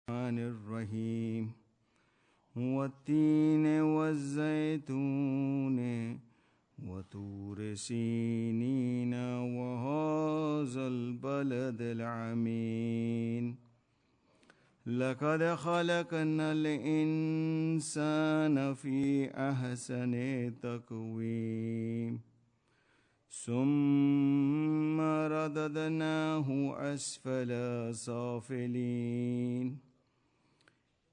الرحمن الرحيم والتين والزيتون وطور سينين وهذا البلد العمين لقد خلقنا الإنسان في أحسن تقويم ثم رددناه أسفل سافلين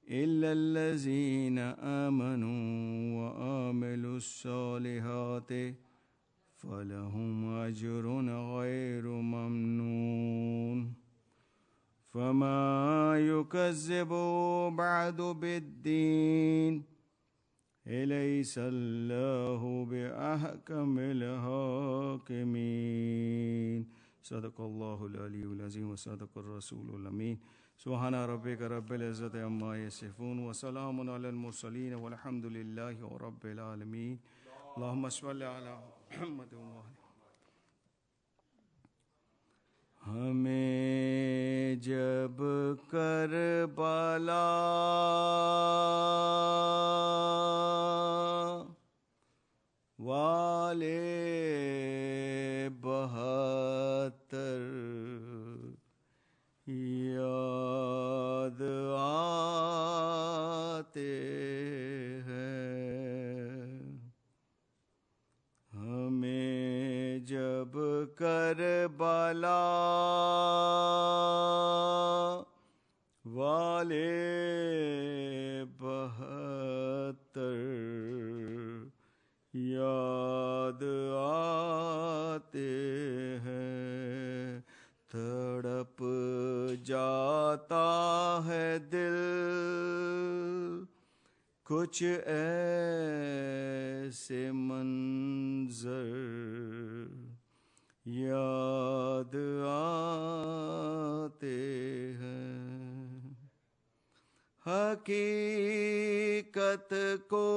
إلا الذين آمنوا وعملوا الصالحات فلهم أجر غير ممنون فما يكذب بعد بالدين أليس الله بأحكم الحاكمين صدق الله العلي العظيم وصدق الرسول الأمين سبحان ربك رب العزة عما يصفون وسلام على المرسلين والحمد لله رب العالمين اللهم صل على محمد وآله. ہمیں جب کربلا والے 72 یاد آتے ہیں ہمیں جب کربلا والے 72 یاد آتے ہیں تڑپ جاتا ہے دل کچھ ایسے منظر یاد آتے ہیں حقیقت کو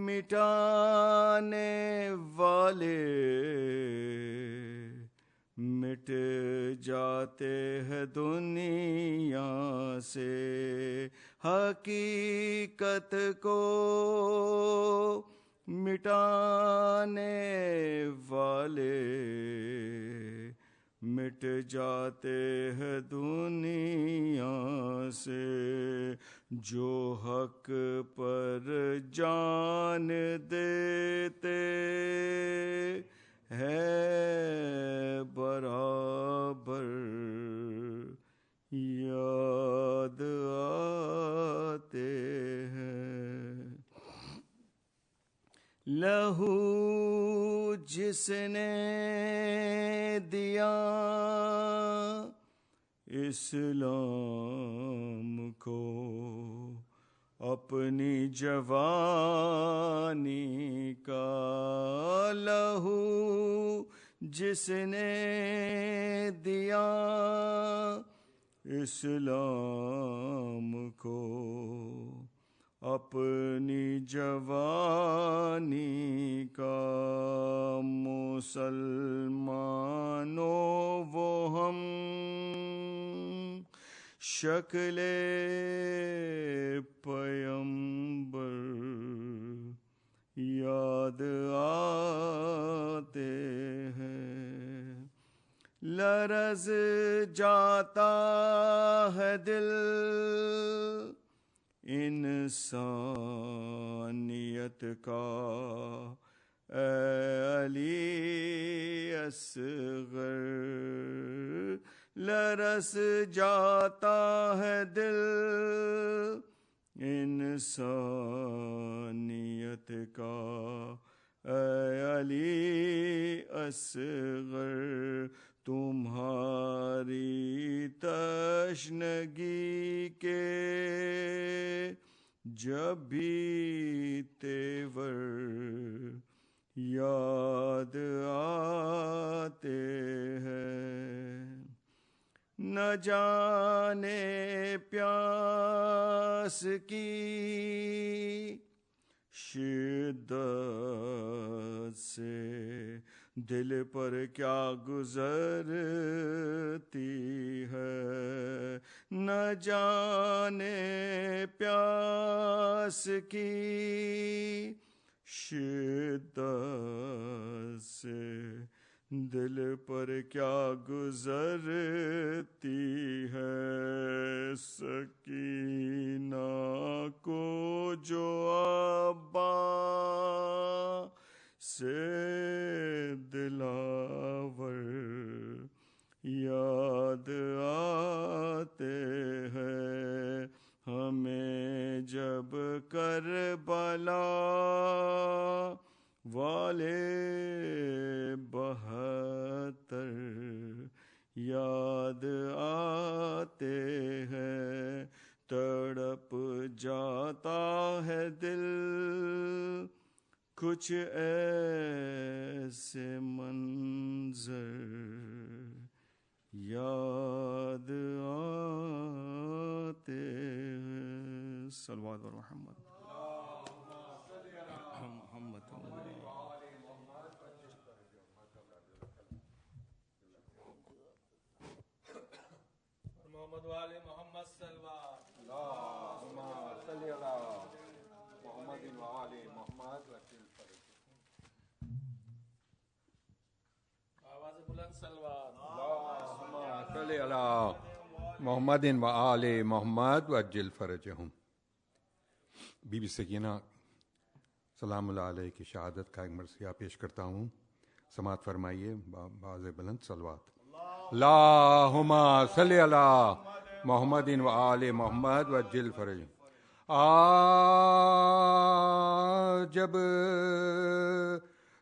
مٹانے والے مٹ جاتے ہیں دنیا سے حقیقت کو مٹانے والے مٹ جاتے ہیں دنیا سے جو حق پر جان دیتے ہے برابر یاد آتے ہیں لہو جس نے دیا اسلام کو اپنی جوانی کا لہو جس نے دیا اسلام کو اپنی جوانی کا مسلمانوں وہ ہم شکل پیمبر یاد آتے ہیں لرز جاتا ہے دل انسانیت کا اے علی اصغر لرز جاتا ہے دل انسانیت کا اے علی اصغر تمہاری تشنگی کے جب بھی تیور یاد آتے ہیں نہ جانے پیاس کی شدت سے دل پر کیا گزرتی ہے، نہ جانے پیاس کی شدت سے، دل پر کیا گزرتی ہے، سکینہ کو جو ابا سے دلاور یاد آتے ہیں، ہمیں جب کربلا والے 72 یاد آتے ہیں، تڑپ جاتا ہے دل، کچھ ایسے منظر یاد آتے ہیں۔ صلوات و محمد محمد والے محمد صلوات اللہم صلی علی محمد وآل محمد وجل فرج۔ آواز بلند صلوات اللہم صلی علی محمد وآل محمد وجل فرجہم۔ بی بی سکینہ سلام اللہ علیہ کی شہادت کا ایک مرثیہ پیش کرتا ہوں، سماعت فرمائیے باز بلند صلوات۔ اللہم صلی علی محمد وآل محمد وجل فرج۔ جب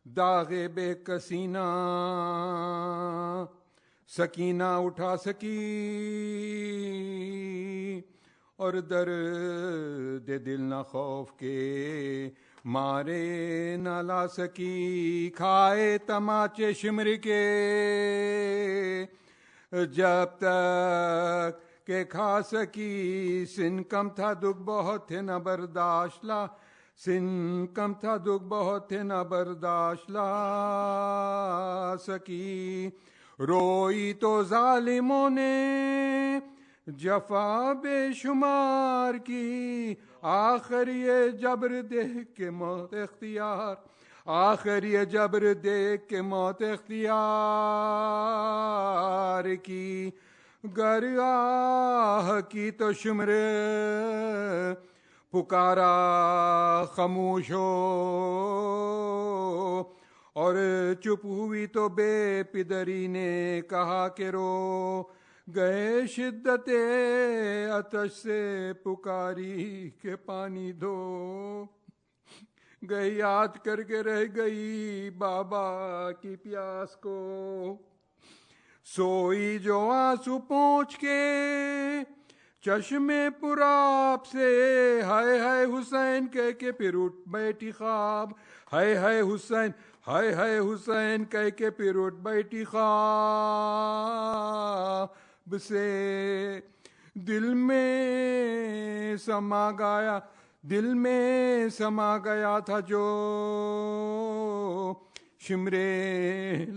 داغ بے کسینہ سکینہ اٹھا سکی، اور درد دل نہ خوف کے مارے نہ لا سکی، کھائے تماچے شمر کے جب تک کہ کھا سکی، سن کم تھا دکھ بہت تھے نہ برداشت لا، سن کم تھا دکھ بہت تھے نہ برداشت لا سکی، روئی تو ظالموں نے جفا بے شمار کی، آخر یہ جبر دیکھ کے موت اختیار، آخر یہ جبر دیکھ کے موت اختیار کی، گر آہ کی تو شمر پکارا خاموش ہو، اور چپ ہوئی تو بے پدری نے کہا کہ رو، گئے شدت آتش سے پکاری کہ پانی دو، گئی یاد کر کے رہ گئی بابا کی پیاس کو، سوئی جو آنسو پہنچ کے چشمے پراب سے، ہائے ہائے حسین کہہ کے پھر اٹھ بیٹھی خواب، ہائے ہائے حسین، ہائے ہائے حسین کہہ کے پھر اٹھ بیٹھی خواب سے، دل میں سما گیا، دل میں سما گیا تھا جو شمرے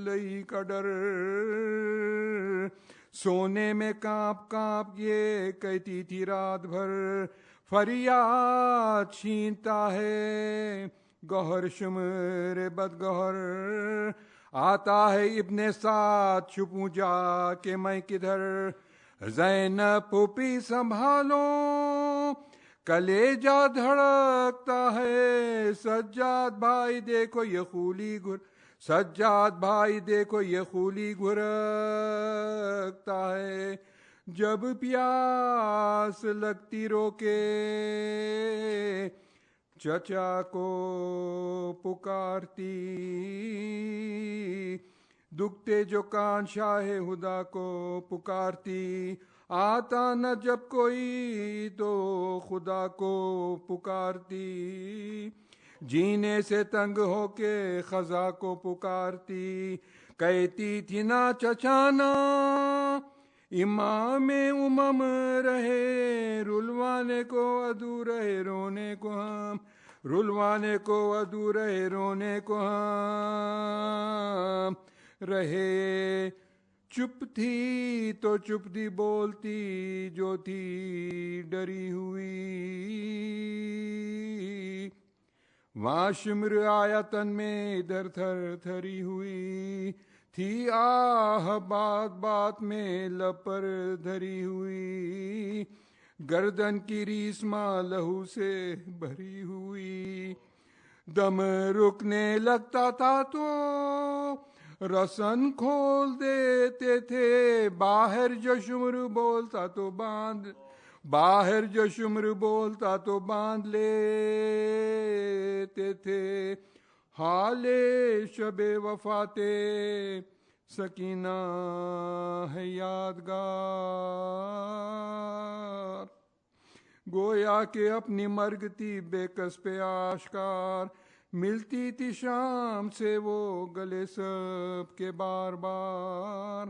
لئی کا ڈر، سونے میں کانپ کانپ یہ کہتی تھی رات بھر، فریاد چھینتا ہے گوہر شمر بد گوہر، آتا ہے ابن سعد چھپوں جا کے میں کدھر، زینب پھوپھی سنبھالو کلیجہ دھڑکتا ہے، سجاد بھائی دیکھو یہ خولی گھر، سجاد بھائی دیکھو یہ خولی گھرکتا ہے، جب پیاس لگتی روکے چچا کو پکارتی، دکھتے جو کان شاہ خدا کو پکارتی، آتا نہ جب کوئی تو خدا کو پکارتی، جینے سے تنگ ہو کے خزاں کو پکارتی، کہتی تھی نا چچانا امام امم رہے، رلوانے کو عدو رہے رونے کو ہم، رلوانے کو ادو رہے رونے کو ہاں رہے چپ تھی تو چپ تھی بولتی جو تھی ڈری ہوئی وہاں شمر آیا تن میں ادھر تھر تھری ہوئی تھی آہ بات بات میں لپر دھری ہوئی گردن کی ریسماں لہو سے بھری ہوئی دم رکنے لگتا تھا تو رسن کھول دیتے تھے باہر جو شمر بولتا تو باندھ لیتے تھے حال شب وفاتے سکینہ ہے یادگار گویا کہ اپنی مرگ تھی بے کس پہ آشکار ملتی تھی شام سے وہ گلے سب کے بار بار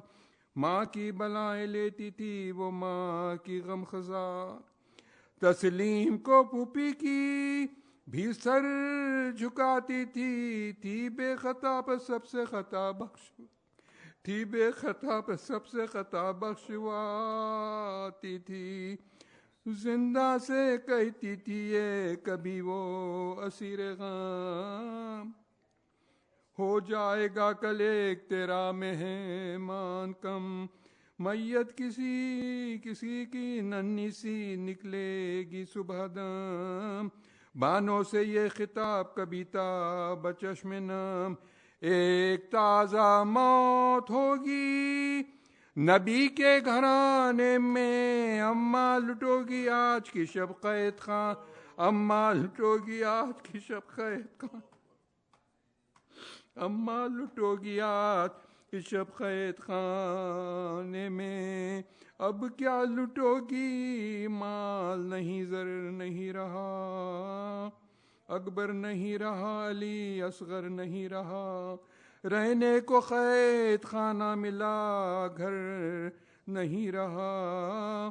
ماں کی بلائیں لیتی تھی وہ ماں کی غم خزار تسلیم کو پھوپھی کی بھی سر جھکاتی تھی بے خطا پر سب سے خطا بخشواتی تھی زندہ سے کہتی تھی یہ کبھی وہ اسیر غم ہو جائے گا کل ایک تیرا مہمان کم میت کسی کی ننھی سی نکلے گی صبح دم بانوں سے یہ خطاب کبھی تا بچشم نم ایک تازہ موت ہوگی نبی کے گھرانے میں اماں لٹو گی آج کی شب قید خان اماں لٹو گی آج کی شب قید خانے میں اب کیا لٹو گی مال نہیں زر نہیں رہا اکبر نہیں رہا علی اصغر نہیں رہا رہنے کو قید خانہ ملا گھر نہیں رہا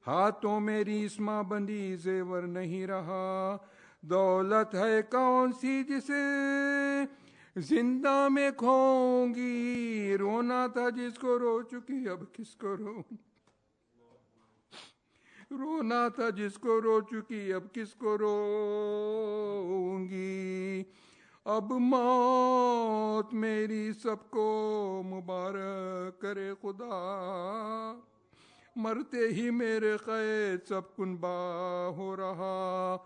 ہاتھوں میں ریسماں بندی زیور نہیں رہا دولت ہے کون سی جسے زندہ میں کھوں گی رونا تھا جس کو رو چکی اب کس کو رونا تھا جس کو رو چکی اب کس کو روں گی اب موت میری سب کو مبارک کرے خدا مرتے ہی میرے قید سب کنبا ہو رہا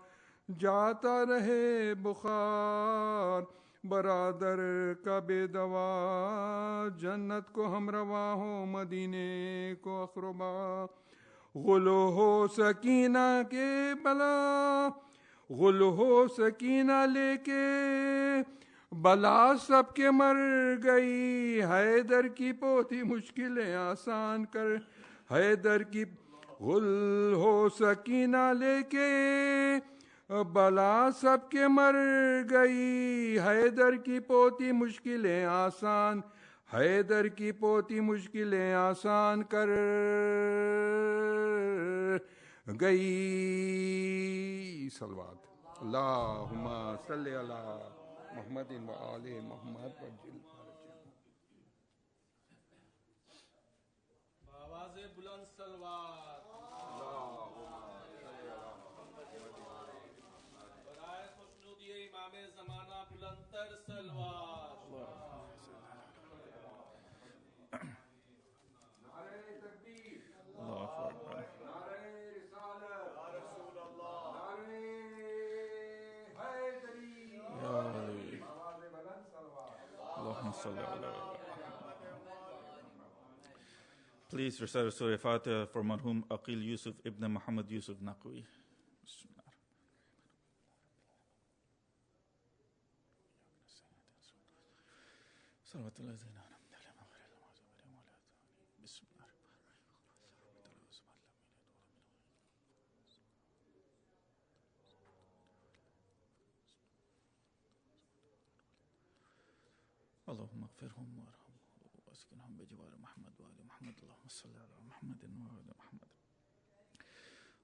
جاتا رہے بخار برادر کا بے دوا جنت کو ہم روا ہو مدینے کو اقربا غلو ہو سکینہ کے بلا غلو ہو سکینہ لے کے بلا سب کے مر گئی حیدر کی پوتی مشکلیں آسان کر حیدر کی غل ہو سکینہ لے کے بلا سب کے مر گئی حیدر کی پوتی مشکلیں آسان حیدر کی پوتی مشکلیں آسان کر گئی صلوات اللہم صلی علی محمد و آل محمد آواز بلند سلوات برائے خوشنودی امام زمانہ بلند تر سلوات Please recite Surah Fatiha for Marhum Aqil Yusuf Ibn Muhammad Yusuf Naqvi. اللهم اغفرهم وارحمهم واسكنهم بجوار محمد وآل محمد اللهم صل على محمد وآل محمد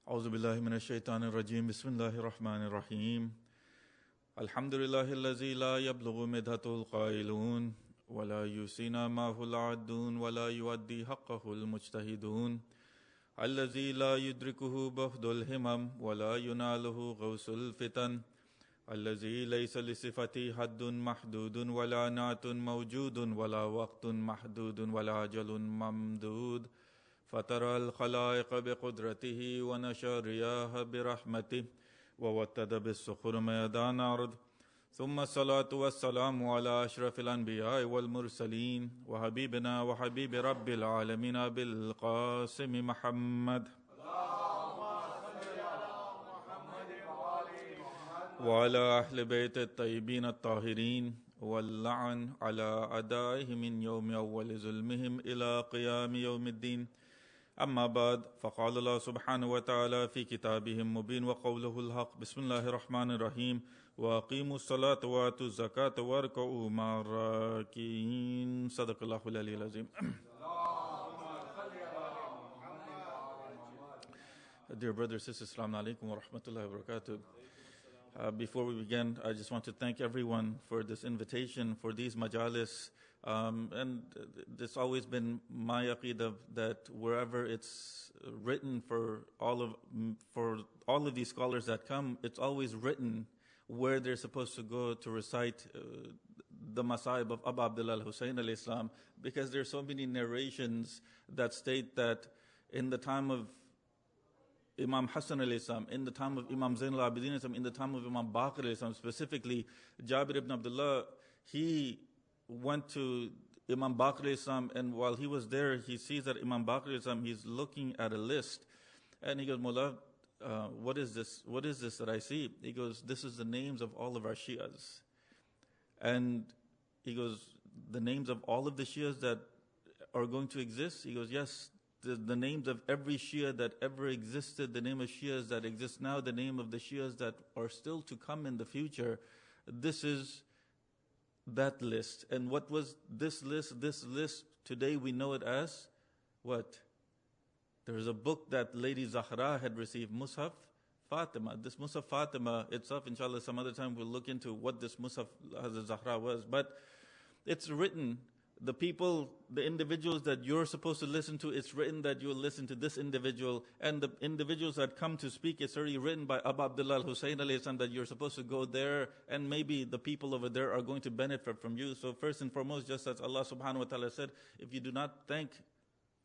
أعوذ بالله من الشيطان الرجيم بسم الله الرحمن الرحيم الحمد لله الذي لا يبلغ مدحته القائلون ولا يسينا معه العادون ولا يؤدي حقه المجتهدون الذي لا يدركه بهد الهمم ولا يناله غوث الفتن الذي ليس لصفته حد محدود ولا نعت موجود ولا وقت محدود ولا أجل ممدود فترى الخلائق بقدرته ونشر رياح برحمته ووتد بالصخور ميدان أرض ثم الصلاة والسلام على أشرف الأنبياء والمرسلين وحبيبنا وحبيب رب العالمين بالقاسم محمد وعلى أهل بيت الطيبين الطاهرين واللعن على أعدائهم من يوم أول ظلمهم إلى قيام يوم الدين أما بعد فقال الله سبحانه وتعالى في كتابه المبين وقوله الحق بسم الله الرحمن الرحيم وأقيموا الصلاة وآتوا الزكاة واركعوا مع الراكعين صدق الله العلي العظيم. Dear brothers and sisters, Assalamu alaikum wa rahmatullahi wa barakatuh. Before we begin, I just want to thank everyone for this invitation, for these majalis. And it's always been my aqidah that wherever it's written for all of these scholars that come, it's always written where they're supposed to go to recite the Masaib of Abu Abdullah al-Hussein al-Islam, because there's so many narrations that state that in the time of Imam Hassan al-Islam, in the time of Imam Zain al-Abidin al-Islam, in the time of Imam Baqir al-Islam, specifically Jabir ibn Abdullah, he went to Imam Baqir al-Islam, and while he was there, he sees that Imam Baqir al-Islam, he's looking at a list, and he goes, Mullah, what is this? What is this that I see? He goes, this is the names of all of our Shias. And he goes, the names of all of the Shias that are going to exist? He goes, yes, the names of every Shia that ever existed, the name of Shias that exist now, the name of the Shias that are still to come in the future. This is that list. And what was this list? This list, today we know it as what? There is a book that Lady Zahra had received, Mus'haf Fatima. This Mus'haf Fatima itself, inshallah, some other time we'll look into what this Mus'haf Hazrat Zahra was. But it's written, the people, the individuals that you're supposed to listen to, it's written that you'll listen to this individual. And the individuals that come to speak, it's already written by Abu Abdullah al-Hussein alayhi that you're supposed to go there, and maybe the people over there are going to benefit from you. So first and foremost, just as Allah subhanahu wa ta'ala said, if you do not thank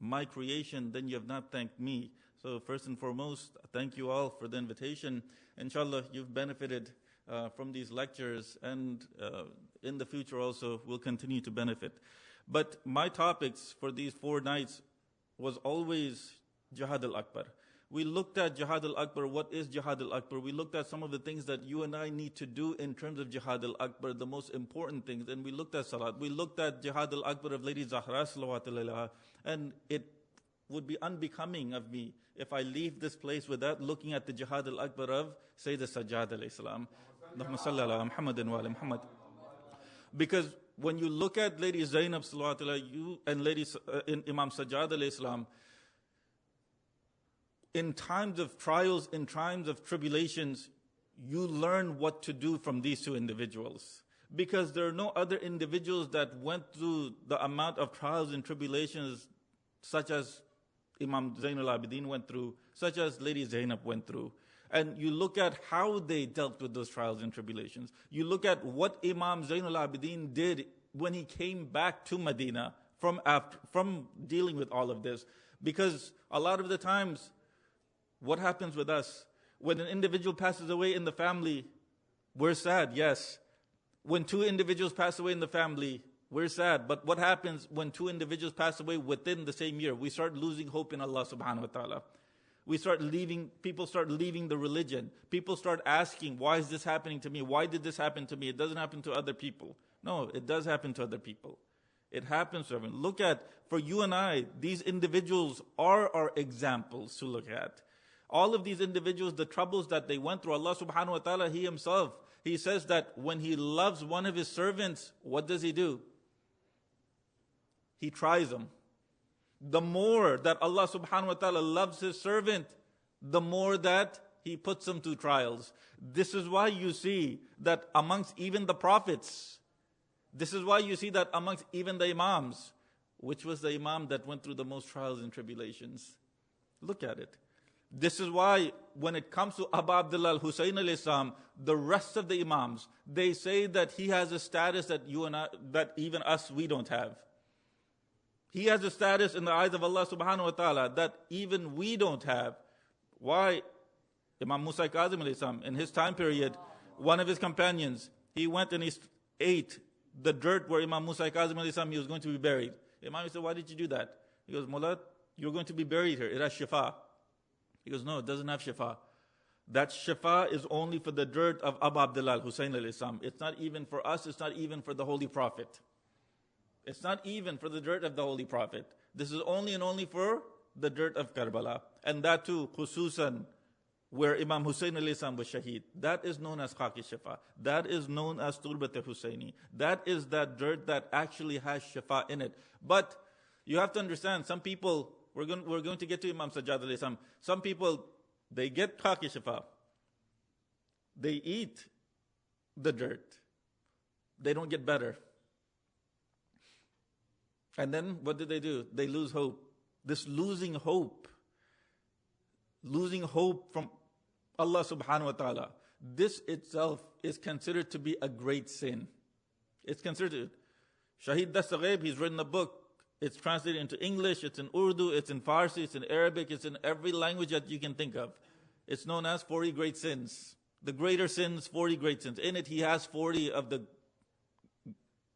my creation, then you have not thanked me. So first and foremost, thank you all for the invitation. Inshallah, you've benefited from these lectures, and in the future also will continue to benefit. But my topics for these 4 nights was always Jihad al-Akbar. We looked at Jihad al-Akbar. What is Jihad al-Akbar? We looked at some of the things that you and I need to do in terms of Jihad al-Akbar, the most important things. And we looked at Salat. We looked at Jihad al-Akbar of Lady Zahra salawatullahi. And it would be unbecoming of me if I leave this place without looking at the Jihad al-Akbar of Sayyid al-Sajjad alayhi salam. Allahumma salli ala Muhammadin wa ala Muhammad. Because when you look at Lady Zainab salawatullahi, you and Lady Imam Sajjad alayhi salam, in times of trials, in times of tribulations, you learn what to do from these 2 individuals. Because there are no other individuals that went through the amount of trials and tribulations such as Imam Zain al-Abidin went through, such as Lady Zainab went through. And you look at how they dealt with those trials and tribulations. You look at what Imam Zain al-Abidin did when he came back to Medina from dealing with all of this. Because a lot of the times, what happens with us? When an individual passes away in the family, we're sad, yes. When 2 individuals pass away in the family, we're sad. But what happens when 2 individuals pass away within the same year? We start losing hope in Allah subhanahu wa ta'ala. People start leaving the religion. People start asking, why is this happening to me? Why did this happen to me? It doesn't happen to other people. No, it does happen to other people. It happens to everyone. Look at, for you and I, these individuals are our examples to look at. All of these individuals, the troubles that they went through, Allah subhanahu wa ta'ala, He Himself, He says that when He loves one of His servants, what does He do? He tries him. The more that Allah subhanahu wa ta'ala loves His servant, the more that He puts them through trials. This is why you see that amongst even the prophets, this is why you see that amongst even the imams, which was the imam that went through the most trials and tribulations? Look at it. This is why when it comes to Abu Abdullah al-Husayn al-Islam, the rest of the imams, they say that he has a status that you and I, that even us, we don't have. He has a status in the eyes of Allah subhanahu wa ta'ala that even we don't have. Why? Imam Musa Kazim al-Islam, in his time period, one of his companions, he went and he ate the dirt where Imam Musa Kazim al-Islam, he was going to be buried. Imam said, why did you do that? He goes, Mullah, you're going to be buried here. It has shifa. He goes, no, it doesn't have shifa. That shifa is only for the dirt of Abu Abdullah al-Husayn al-Islam. It's not even for us. It's not even for the Holy Prophet. It's not even for the dirt of the Holy Prophet. This is only and only for the dirt of Karbala. And that too, khususan, where Imam Hussein al-Islam was shaheed. That is known as khaki shifa. That is known as turbat al-Husayni. That is that dirt that actually has shifa in it. But you have to understand, some people, we're going to get to Imam Sajjad al-Islam. Some people, they get khaki shifa. They eat the dirt. They don't get better. And then what do? They lose hope. This losing hope from Allah subhanahu wa ta'ala, this itself is considered to be a great sin. It's considered. Shahid Dastaghaib, he's written a book. It's translated into English, it's in Urdu, it's in Farsi, it's in Arabic, it's in every language that you can think of. It's known as 40 Great Sins. The greater sins, 40 great sins. In it, he has 40 of the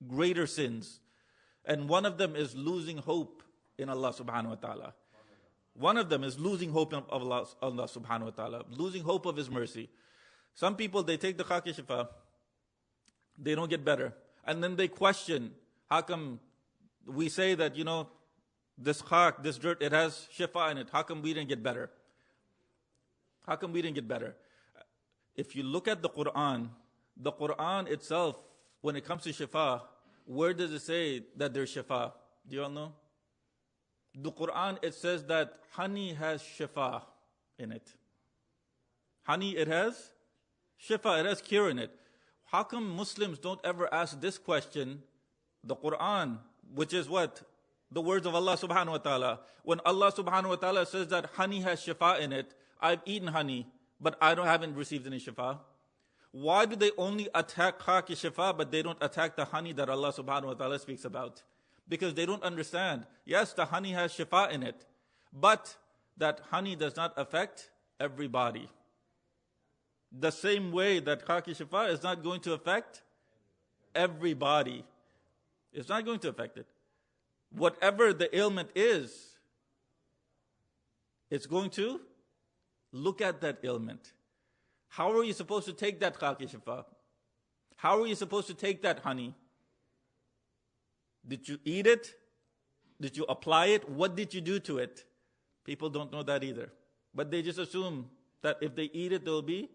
greater sins. And one of them is losing hope in Allah subhanahu wa ta'ala. One of them is losing hope of Allah subhanahu wa ta'ala, losing hope of His mercy. Some people, they take the khaki shifa, they don't get better. And then they question, how come we say that, this khak, this dirt, it has shifa in it. How come we didn't get better? How come we didn't get better? If you look at the Quran itself, when it comes to shifa, where does it say that there's shifa? Do you all know? The Quran, it says that honey has shifa in it. Honey, it has shifa, it has cure in it. How come Muslims don't ever ask this question? The Quran, which is what? The words of Allah subhanahu wa ta'ala. When Allah subhanahu wa ta'ala says that honey has shifa in it, I've eaten honey, but I haven't received any shifa. Why do they only attack khaki shifa, but they don't attack the honey that Allah subhanahu wa ta'ala speaks about? Because they don't understand. Yes, the honey has shifa in it, but that honey does not affect everybody. The same way that khaki shifa is not going to affect everybody. It's not going to affect it. Whatever the ailment is, it's going to look at that ailment. How are you supposed to take that khaki shifa? How are you supposed to take that honey? Did you eat it? Did you apply it? What did you do to it? People don't know that either. But they just assume that if they eat it, they'll be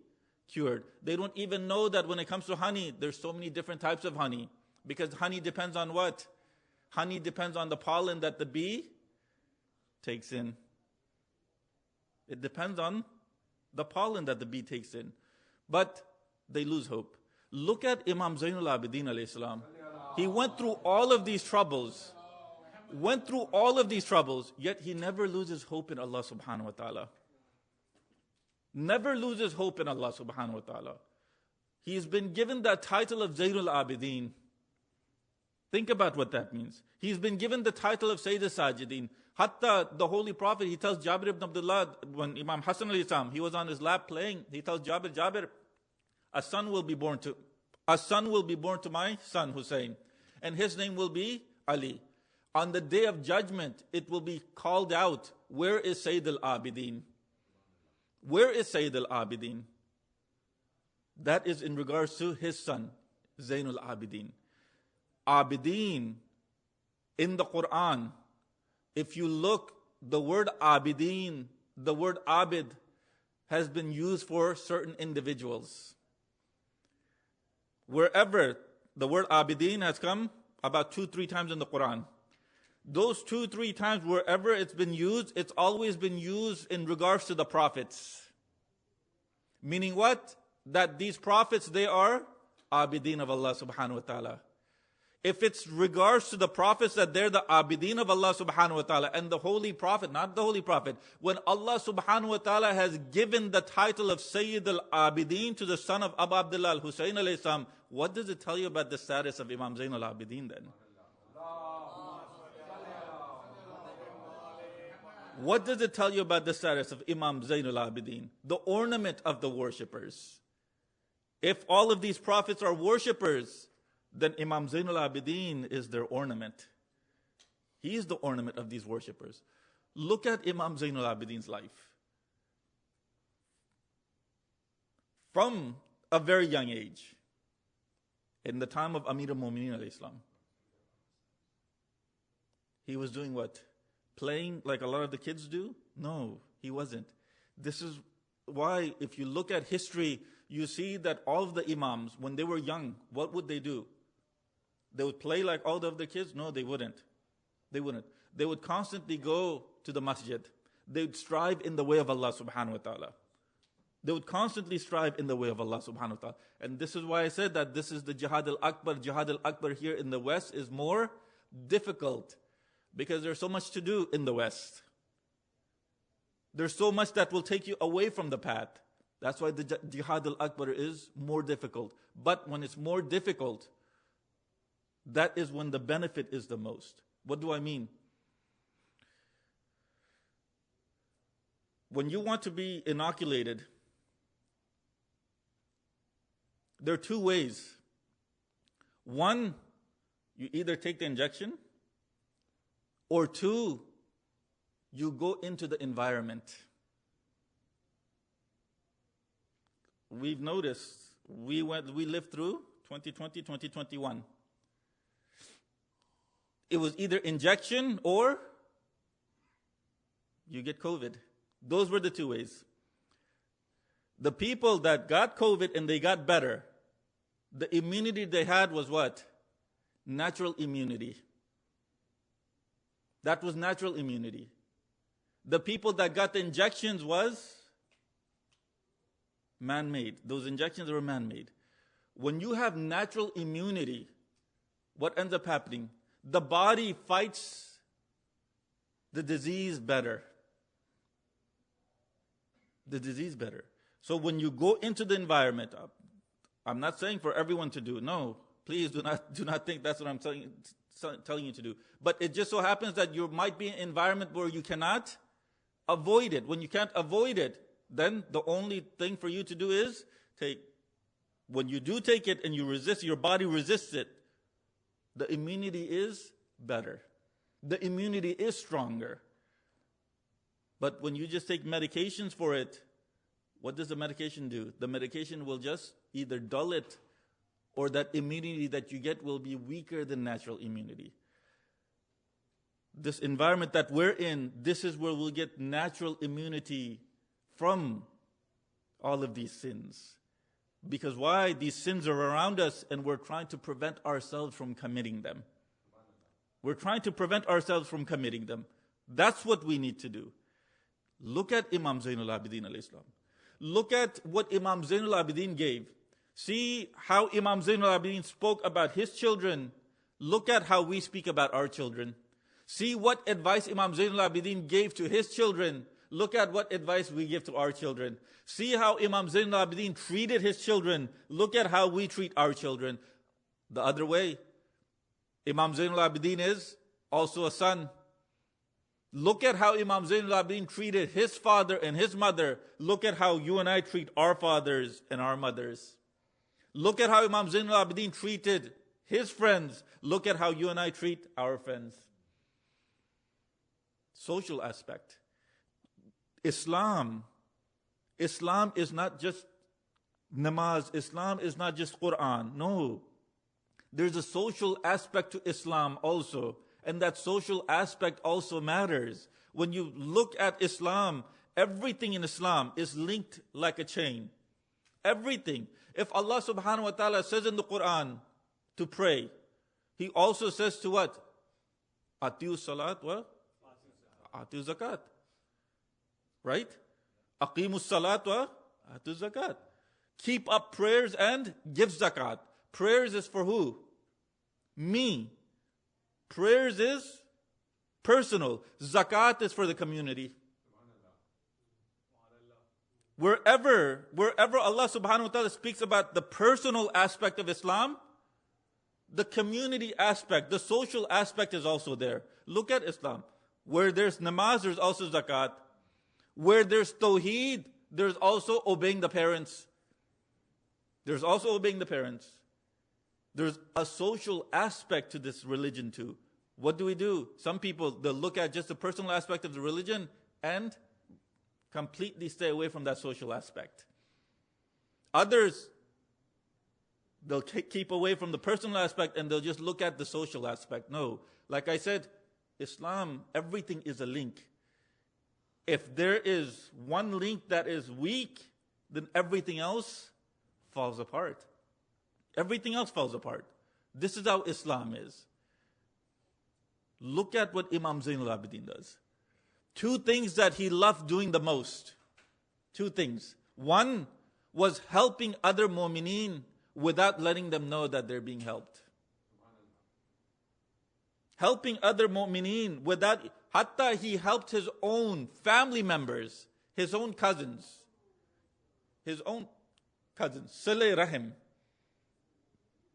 cured. They don't even know that when it comes to honey, there's so many different types of honey. Because honey depends on what? Honey depends on the pollen that the bee takes in. It depends on the pollen that the bee takes in. But they lose hope. Look at Imam Zainul Abidin alayhi salam. He went through all of these troubles. Yet he never loses hope in Allah subhanahu wa ta'ala. Never loses hope in Allah subhanahu wa ta'ala. He's been given that title of Zainul Abidin. Think about what that means. He's been given the title of Sayyid al-Sajidin. Hatta the Holy Prophet, he tells Jabir ibn Abdullah, when Imam Hassan alayhi salam, he was on his lap playing, he tells Jabir, a son will be born to my son Hussein, and his name will be Ali. On the day of judgment, it will be called out, where is Sayyid al-Abidin? Where is Sayyid al-Abidin? That is in regards to his son, Zainul Abidin. Abidin, in the Quran, if you look, the word Abidin, the word Abid, has been used for certain individuals. Wherever the word Abidin has come, about 2-3 times in the Quran. Those 2-3 times, wherever it's been used, it's always been used in regards to the prophets. Meaning what? That these prophets, they are abidin of Allah subhanahu wa ta'ala. If it's regards to the prophets that they're the abidin of Allah subhanahu wa ta'ala, and the holy prophet, not the holy prophet, when Allah subhanahu wa ta'ala has given the title of Sayyid al-Abidin to the son of Abu Abdullah al-Husayn alayhi salam, what does it tell you about the status of Imam Zain al-Abidin then? What does it tell you about the status of Imam Zain al-Abidin? The ornament of the worshippers. If all of these prophets are worshippers, then Imam Zain al-Abidin is their ornament. He is the ornament of these worshippers. Look at Imam Zain al-Abidin's life. From a very young age, in the time of Amir al-Mu'mineen alayhi salam, he was doing what? Playing like a lot of the kids do? No, he wasn't. This is why, if you look at history, you see that all of the imams, when they were young, what would they do? They would play like all the other kids? No, they wouldn't. They wouldn't. They would constantly go to the masjid. They would strive in the way of Allah subhanahu wa ta'ala. They would constantly strive in the way of Allah subhanahu wa ta'ala. And this is why I said that this is the Jihad al-Akbar. Jihad al-Akbar here in the West is more difficult because there's so much to do in the West. There's so much that will take you away from the path. That's why the Jihad al-Akbar is more difficult. But when it's more difficult, that is when the benefit is the most. What do I mean? When you want to be inoculated, there are two ways. One, you either take the injection, or two, you go into the environment. We've noticed, we lived through 2020, 2021. It was either injection or you get COVID. Those were the two ways. The people that got COVID and they got better, the immunity they had was what? Natural immunity. That was natural immunity. The people that got the injections was man-made. Those injections were man-made. When you have natural immunity, what ends up happening? The body fights the disease better. The disease better. So when you go into the environment, I'm not saying for everyone to do. No, please do not think that's what I'm telling you to do. But it just so happens that you might be in an environment where you cannot avoid it. When you can't avoid it, then the only thing for you to do is take. When you do take it and you resist, your body resists it, the immunity is better. The immunity is stronger. But when you just take medications for it, what does the medication do? The medication will just either dull it, or that immunity that you get will be weaker than natural immunity. This environment that we're in, this is where we'll get natural immunity from all of these sins. Because why? These sins are around us and we're trying to prevent ourselves from committing them. We're trying to prevent ourselves from committing them. That's what we need to do. Look at Imam Zain al-Abidin al-Islam. Look at what Imam Zain al-Abidin gave. See how Imam Zain al-Abidin spoke about his children. Look at how we speak about our children. See what advice Imam Zain al-Abidin gave to his children. Look at what advice we give to our children. See how Imam Zain al-Abidin treated his children. Look at how we treat our children. The other way, Imam Zain al-Abidin is also a son. Look at how Imam Zain al-Abidin treated his father and his mother. Look at how you and I treat our fathers and our mothers. Look at how Imam Zain al-Abidin treated his friends. Look at how you and I treat our friends. Social aspect. Islam is not just namaz. Islam is not just Quran. No. There's a social aspect to Islam also. And that social aspect also matters. When you look at Islam, everything in Islam is linked like a chain. Everything. If Allah subhanahu wa ta'ala says in the Quran to pray, He also says to what? Atiu salat wa atiu zakat. Right? Aqimus salat wa Atu zakat. Keep up prayers and give zakat. Prayers is for who? Me. Prayers is personal. Zakat is for the community. Wherever Allah subhanahu wa ta'ala speaks about the personal aspect of Islam, the community aspect, the social aspect is also there. Look at Islam. Where there's namaz, there's also zakat. Where there's tawheed, there's also obeying the parents. There's also obeying the parents. There's a social aspect to this religion too. What do? Some people, they'll look at just the personal aspect of the religion and completely stay away from that social aspect. Others, they'll keep away from the personal aspect and they'll just look at the social aspect. No, like I said, Islam, everything is a link. If there is one link that is weak, then everything else falls apart. Everything else falls apart. This is how Islam is. Look at what Imam Zainul Abidin does. 2 things that he loved doing the most. 2 things. One was helping other mu'mineen without letting them know that they're being helped. Helping other mu'mineen without, hatta he helped his own family members, his own cousins. Silay Rahim.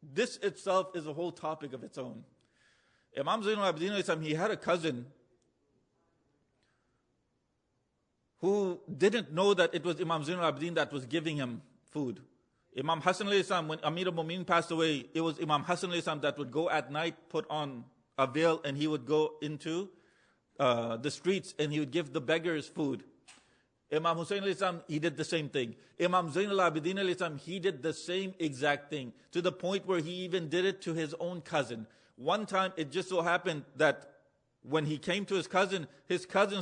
This itself is a whole topic of its own. Imam Zainul Abidin, he had a cousin who didn't know that it was Imam Zainul Abidin that was giving him food. Imam Hassan alayhi salam, when Amir al-Mu'minin passed away, it was Imam Hassan alayhi salam that would go at night, put on a veil, and he would go into the streets and he would give the beggars food. Imam Hussein alayhi salam, he did the same thing. Imam Zainul Abidin alayhi salam, he did the same exact thing, to the point where he even did it to his own cousin. One time, it just so happened that when he came to his cousin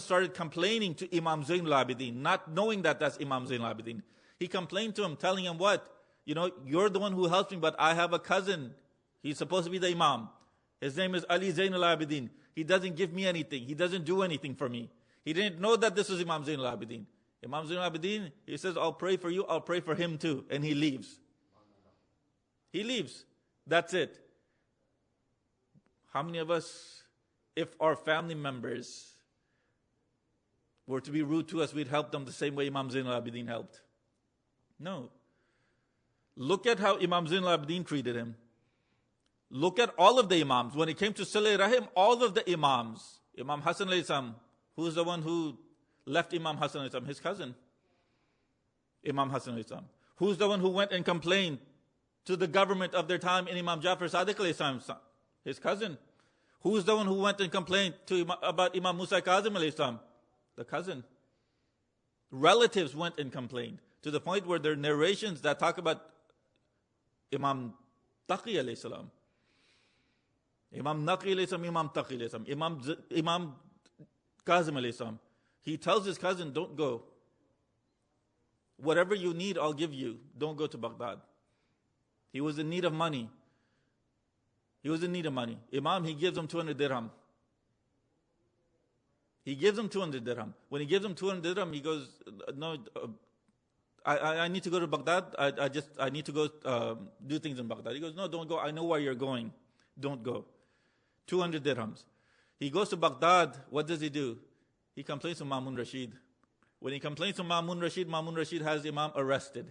started complaining to Imam Zainul Abidin, not knowing that that's Imam Zainul Abidin. He complained to him, telling him what? You're the one who helps me, but I have a cousin. He's supposed to be the Imam. His name is Ali Zainul Abidin. He doesn't give me anything. He doesn't do anything for me. He didn't know that this was Imam Zainul Abidin. Imam Zainul Abidin, he says, I'll pray for you, I'll pray for him too. And he leaves. He leaves. That's it. How many of us, if our family members were to be rude to us, we'd help them the same way Imam Zainul Abidin helped? No. Look at how Imam Zainul Abidin treated him. Look at all of the Imams. When it came to Silay Rahim, all of the Imams, Imam Hassan alayhi salam, who's the one who left Imam Hassan alayhi salam? His cousin, Imam Hassan alayhi salam. Who's the one who went and complained to the government of their time in Imam Jafar Sadiq alayhi salam? His cousin. Who's the one who went and complained about Imam Musa Kazim alayhi salam? The cousin. Relatives went and complained, to the point where there are narrations that talk about Imam Taqi alayhi salam. Imam Naqi alayhi salam, Imam Taqi alayhi salam, Imam Kazim alayhi salam. He tells his cousin, don't go. Whatever you need, I'll give you. Don't go to Baghdad. He was in need of money. Imam, he gives him 200 dirham. He gives him 200 dirham. When he gives him 200 dirham, he goes, no, I need to go to Baghdad. I need to go do things in Baghdad. He goes, no, don't go. I know where you're going. Don't go. 200 dirhams. He goes to Baghdad. What does he do? He complains to Ma'mun Rashid. When he complains to Ma'mun Rashid has Imam arrested.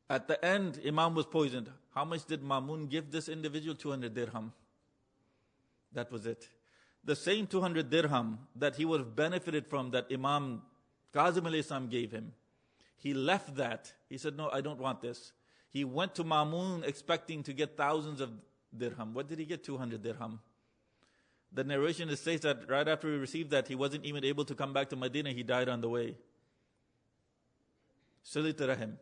At the end, Imam was poisoned. How much did Ma'mun give this individual? 200 dirham. That was it. The same 200 dirham that he would have benefited from, that Imam Kazim alayhi salam gave him. He left that. He said, no, I don't want this. He went to Ma'mun expecting to get thousands of dirham. What did he get? 200 dirham. The narration says that right after he received that, he wasn't even able to come back to Medina. He died on the way. Silat Rahim.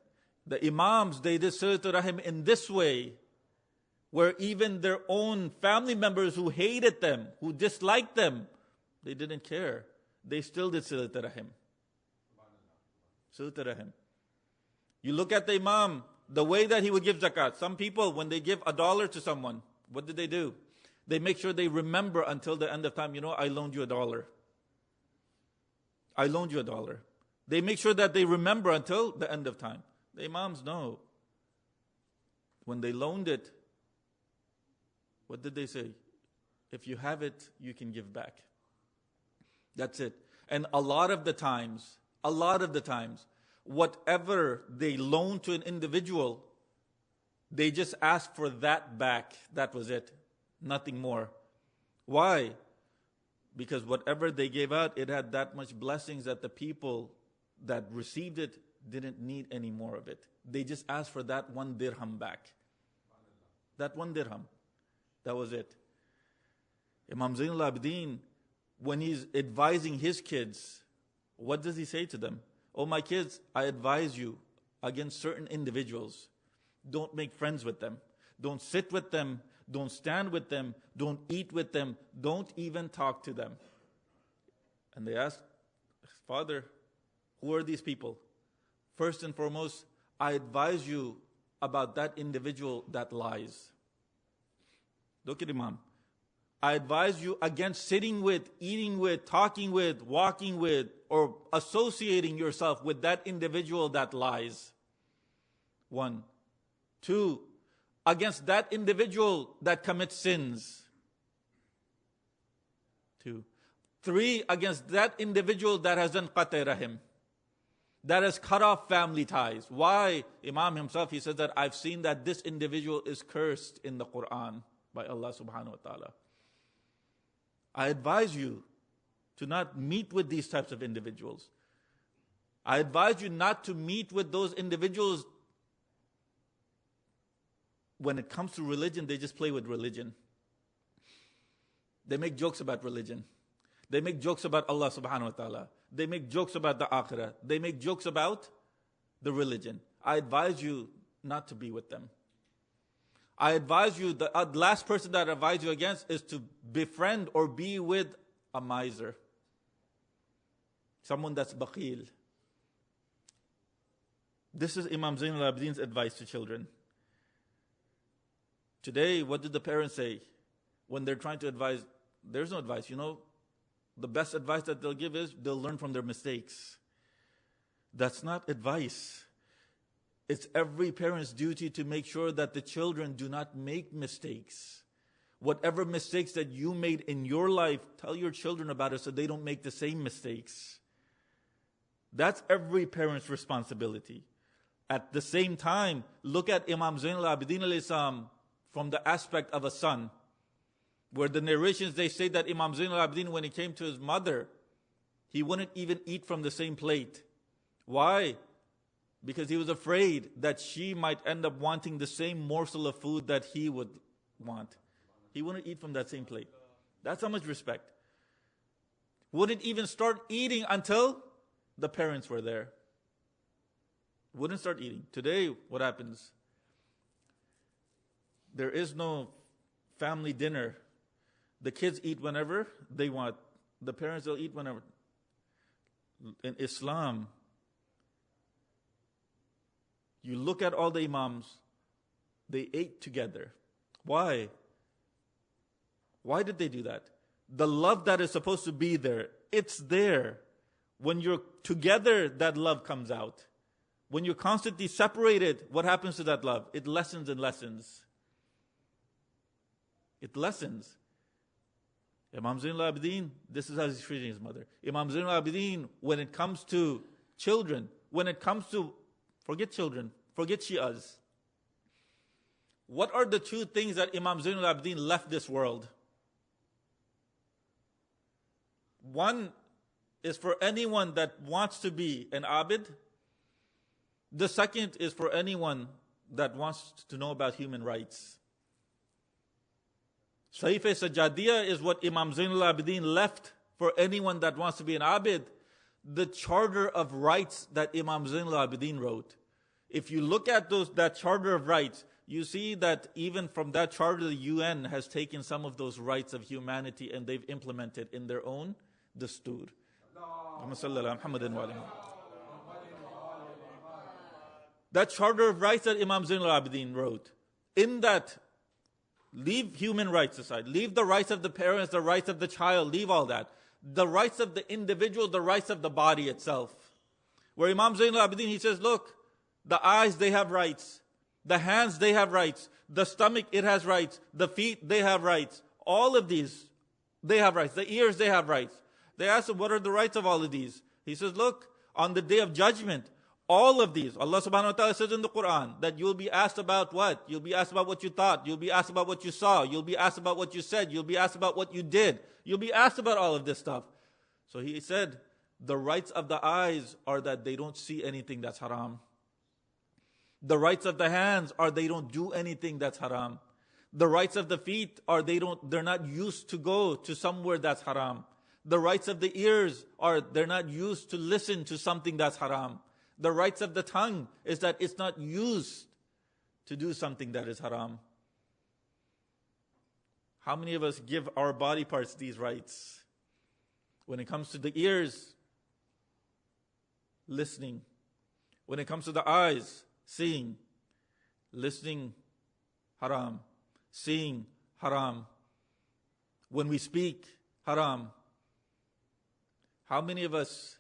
The Imams, they did Silat Rahim in this way, where even their own family members who hated them, who disliked them, they didn't care. They still did Silat Rahim. Silat Rahim. You look at the Imam, the way that he would give zakat. Some people, when they give $1 to someone, what did they do? They make sure they remember until the end of time, I loaned you $1. I loaned you $1. They make sure that they remember until the end of time. The Imams know. When they loaned it, what did they say? If you have it, you can give back. That's it. And a lot of the times, whatever they loan to an individual, they just ask for that back. That was it. Nothing more. Why? Because whatever they gave out, it had that much blessings that the people that received it didn't need any more of it. They just asked for that 1 dirham back. That 1 dirham. That was it. Imam Zainul Abidin, when he's advising his kids, what does he say to them? Oh, my kids, I advise you against certain individuals. Don't make friends with them. Don't sit with them. Don't stand with them. Don't eat with them. Don't even talk to them. And they asked, Father, who are these people? First and foremost, I advise you about that individual that lies. Look at Imam. I advise you against sitting with, eating with, talking with, walking with, or associating yourself with that individual that lies. 1. 2, against that individual that commits sins. 2. 3, against that individual that has done qat'i rahim, that has cut off family ties. Why? Imam himself, he says that I've seen that this individual is cursed in the Quran by Allah subhanahu wa ta'ala. I advise you to not meet with these types of individuals. I advise you not to meet with those individuals. When it comes to religion, they just play with religion. They make jokes about religion. They make jokes about Allah subhanahu wa ta'ala. They make jokes about the akhirah. They make jokes about the religion. I advise you not to be with them. I advise you, the last person that I advise you against is to befriend or be with a miser. Someone that's bakhil. This is Imam Zainul Abidin's advice to children. Today, what did the parents say when they're trying to advise? There's no advice. The best advice that they'll give is they'll learn from their mistakes. That's not advice. It's every parent's duty to make sure that the children do not make mistakes. Whatever mistakes that you made in your life, tell your children about it so they don't make the same mistakes. That's every parent's responsibility. At the same time, look at Imam Zainul Abidin alayhi salam from the aspect of a son, where the narrations, they say that Imam Zainul Abidin, when he came to his mother, he wouldn't even eat from the same plate. Why? Because he was afraid that she might end up wanting the same morsel of food that he would want. He wouldn't eat from that same plate. That's how much respect. Wouldn't even start eating until the parents were there. Wouldn't start eating. Today, what happens? There is no family dinner. The kids eat whenever they want. The parents will eat whenever. In Islam, you look at all the imams, they ate together. Why? Why did they do that? The love that is supposed to be there, it's there. When you're together, that love comes out. When you're constantly separated, what happens to that love? It lessens and lessens. It lessens. Imam Zainul Abidin, this is how he's treating his mother. Imam Zainul Abidin, when it comes to children, when it comes to, forget children, forget Shias. What are the 2 things that Imam Zainul Abidin left this world? One is for anyone that wants to be an abid. The second is for anyone that wants to know about human rights. Saif-e Sajadiyah is what Imam Zainul Abidin left for anyone that wants to be an abid. The Charter of Rights that Imam Zainul Abidin wrote. If you look at that Charter of Rights, you see that even from that charter, the UN has taken some of those rights of humanity and they've implemented in their own dastur. That Charter of Rights that Imam Zainul Abidin wrote, in that, leave human rights aside, leave the rights of the parents, the rights of the child, leave all that. The rights of the individual, the rights of the body itself. where Imam Zain al-Abidin, he says, look, the eyes, they have rights. The hands, they have rights. The stomach, it has rights. The feet, they have rights. All of these, they have rights. The ears, they have rights. They ask him, what are the rights of all of these? He says, look, on the day of judgment, all of these, Allah subhanahu wa ta'ala says in the Quran that you'll be asked about what? You'll be asked about what you thought. You'll be asked about what you saw. You'll be asked about what you said. You'll be asked about what you did. You'll be asked about all of this stuff. So he said, the rights of the eyes are that they don't see anything that's haram. The rights of the hands are they don't do anything that's haram. The rights of the feet are they're not used to go to somewhere that's haram. The rights of the ears are they're not used to listen to something that's haram. The rights of the tongue is that it's not used to do something that is haram. How many of us give our body parts these rights? When it comes to the ears, listening. When it comes to the eyes, seeing. Listening, haram. Seeing, haram. When we speak, haram. How many of us,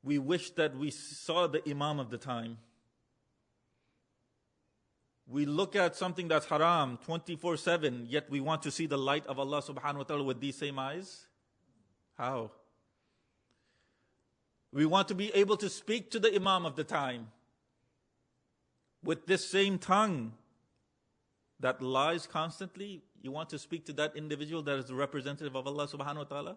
we wish that we saw the Imam of the time? We look at something that's haram 24/7, yet we want to see the light of Allah subhanahu wa ta'ala with these same eyes? How? We want to be able to speak to the Imam of the time with this same tongue that lies constantly. You want to speak to that individual that is the representative of Allah subhanahu wa ta'ala?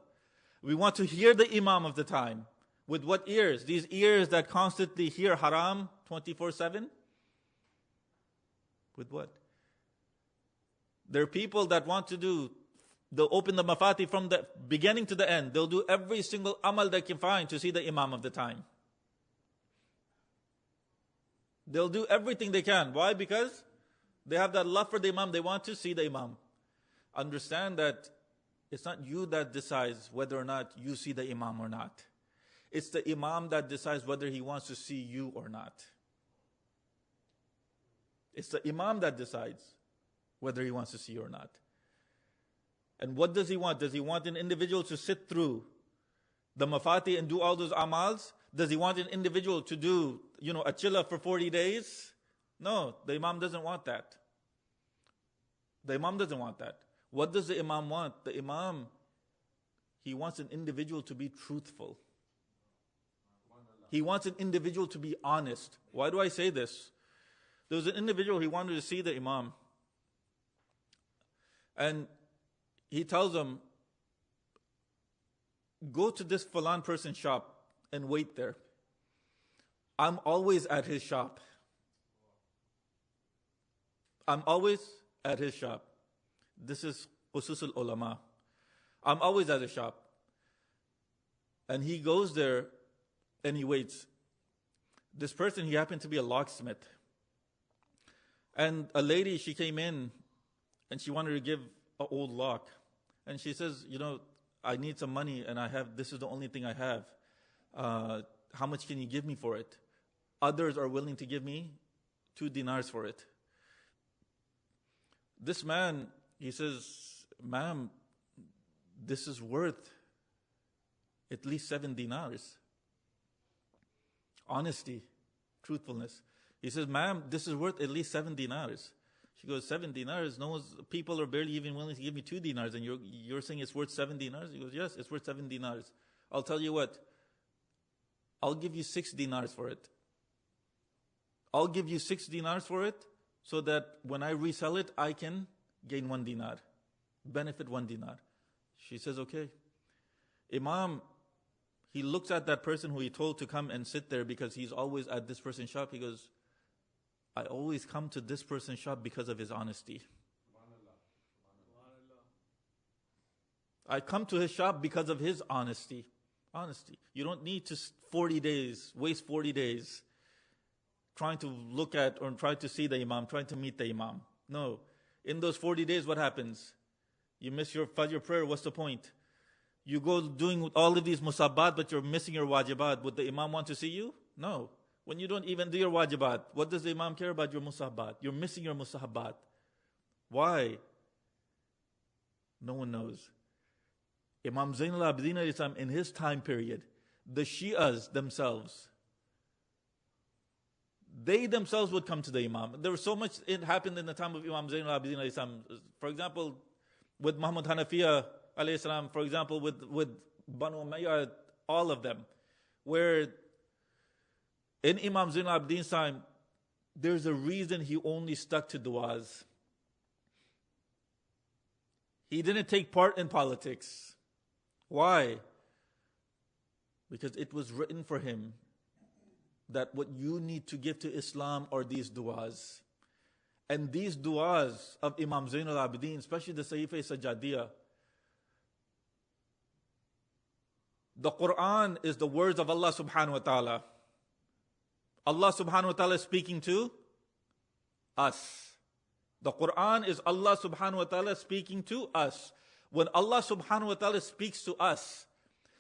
We want to hear the Imam of the time. With what ears? These ears that constantly hear haram 24/7? With what? There are people that want to they'll open the mafati from the beginning to the end. They'll do every single amal they can find to see the Imam of the time. They'll do everything they can. Why? Because they have that love for the Imam. They want to see the Imam. Understand that it's not you that decides whether or not you see the Imam or not. It's the Imam that decides whether he wants to see you or not. It's the Imam that decides whether he wants to see you or not. And what does he want? Does he want an individual to sit through the mafati and do all those amals? Does he want an individual to do, a chilla for 40 days? No, the Imam doesn't want that. The Imam doesn't want that. What does the Imam want? The Imam, he wants an individual to be truthful. He wants an individual to be honest. Why do I say this? There was an individual, he wanted to see the Imam. And he tells him, go to this Falan person's shop and wait there. I'm always at his shop. I'm always at his shop. This is Ususul Ulama. I'm always at his shop. And he goes there and he waits. This person, he happened to be a locksmith. And a lady, she came in and she wanted to give an old lock. And she says, I need some money and this is the only thing I have. How much can you give me for it? Others are willing to give me 2 dinars for it. This man, he says, ma'am, this is worth at least 7 dinars. Honesty, truthfulness. He says, ma'am, this is worth at least 7 dinars. She goes, 7 dinars? People are barely even willing to give me 2 dinars, and you're saying it's worth 7 dinars? He goes, yes, it's worth 7 dinars. I'll tell you what, I'll give you 6 dinars for it. I'll give you 6 dinars for it, so that when I resell it, I can gain 1 dinar, benefit 1 dinar. She says, okay. Imam, he looks at that person who he told to come and sit there because he's always at this person's shop. He goes, I always come to this person's shop because of his honesty. I come to his shop because of his honesty. Honesty. You don't need to waste 40 days trying to look at or trying to see the Imam, trying to meet the Imam. No. In those 40 days, what happens? You miss your Fajr prayer, what's the point? You go doing all of these musabbat, but you're missing your wajibat. Would the Imam want to see you? No. When you don't even do your wajibat, what does the Imam care about your musabbat? You're missing your musabbat. Why? No one knows. Imam Zain al-Abidin in his time period, the Shias themselves, they themselves would come to the Imam. There was so much it happened in the time of Imam Zainul Abidin alayhi salam. For example, with Muhammad Hanafiya alayhi salam, for example, with Banu Umayyah, all of them, where in Imam Zainul Abidin's time, there's a reason he only stuck to du'as. He didn't take part in politics. Why? Because it was written for him that what you need to give to Islam are these du'as. And these du'as of Imam Zainul Abidin, especially the Sahifa Sajadiyah, the Quran is the words of Allah subhanahu wa ta'ala. Allah subhanahu wa ta'ala is speaking to us. The Quran is Allah subhanahu wa ta'ala speaking to us. When Allah subhanahu wa ta'ala speaks to us,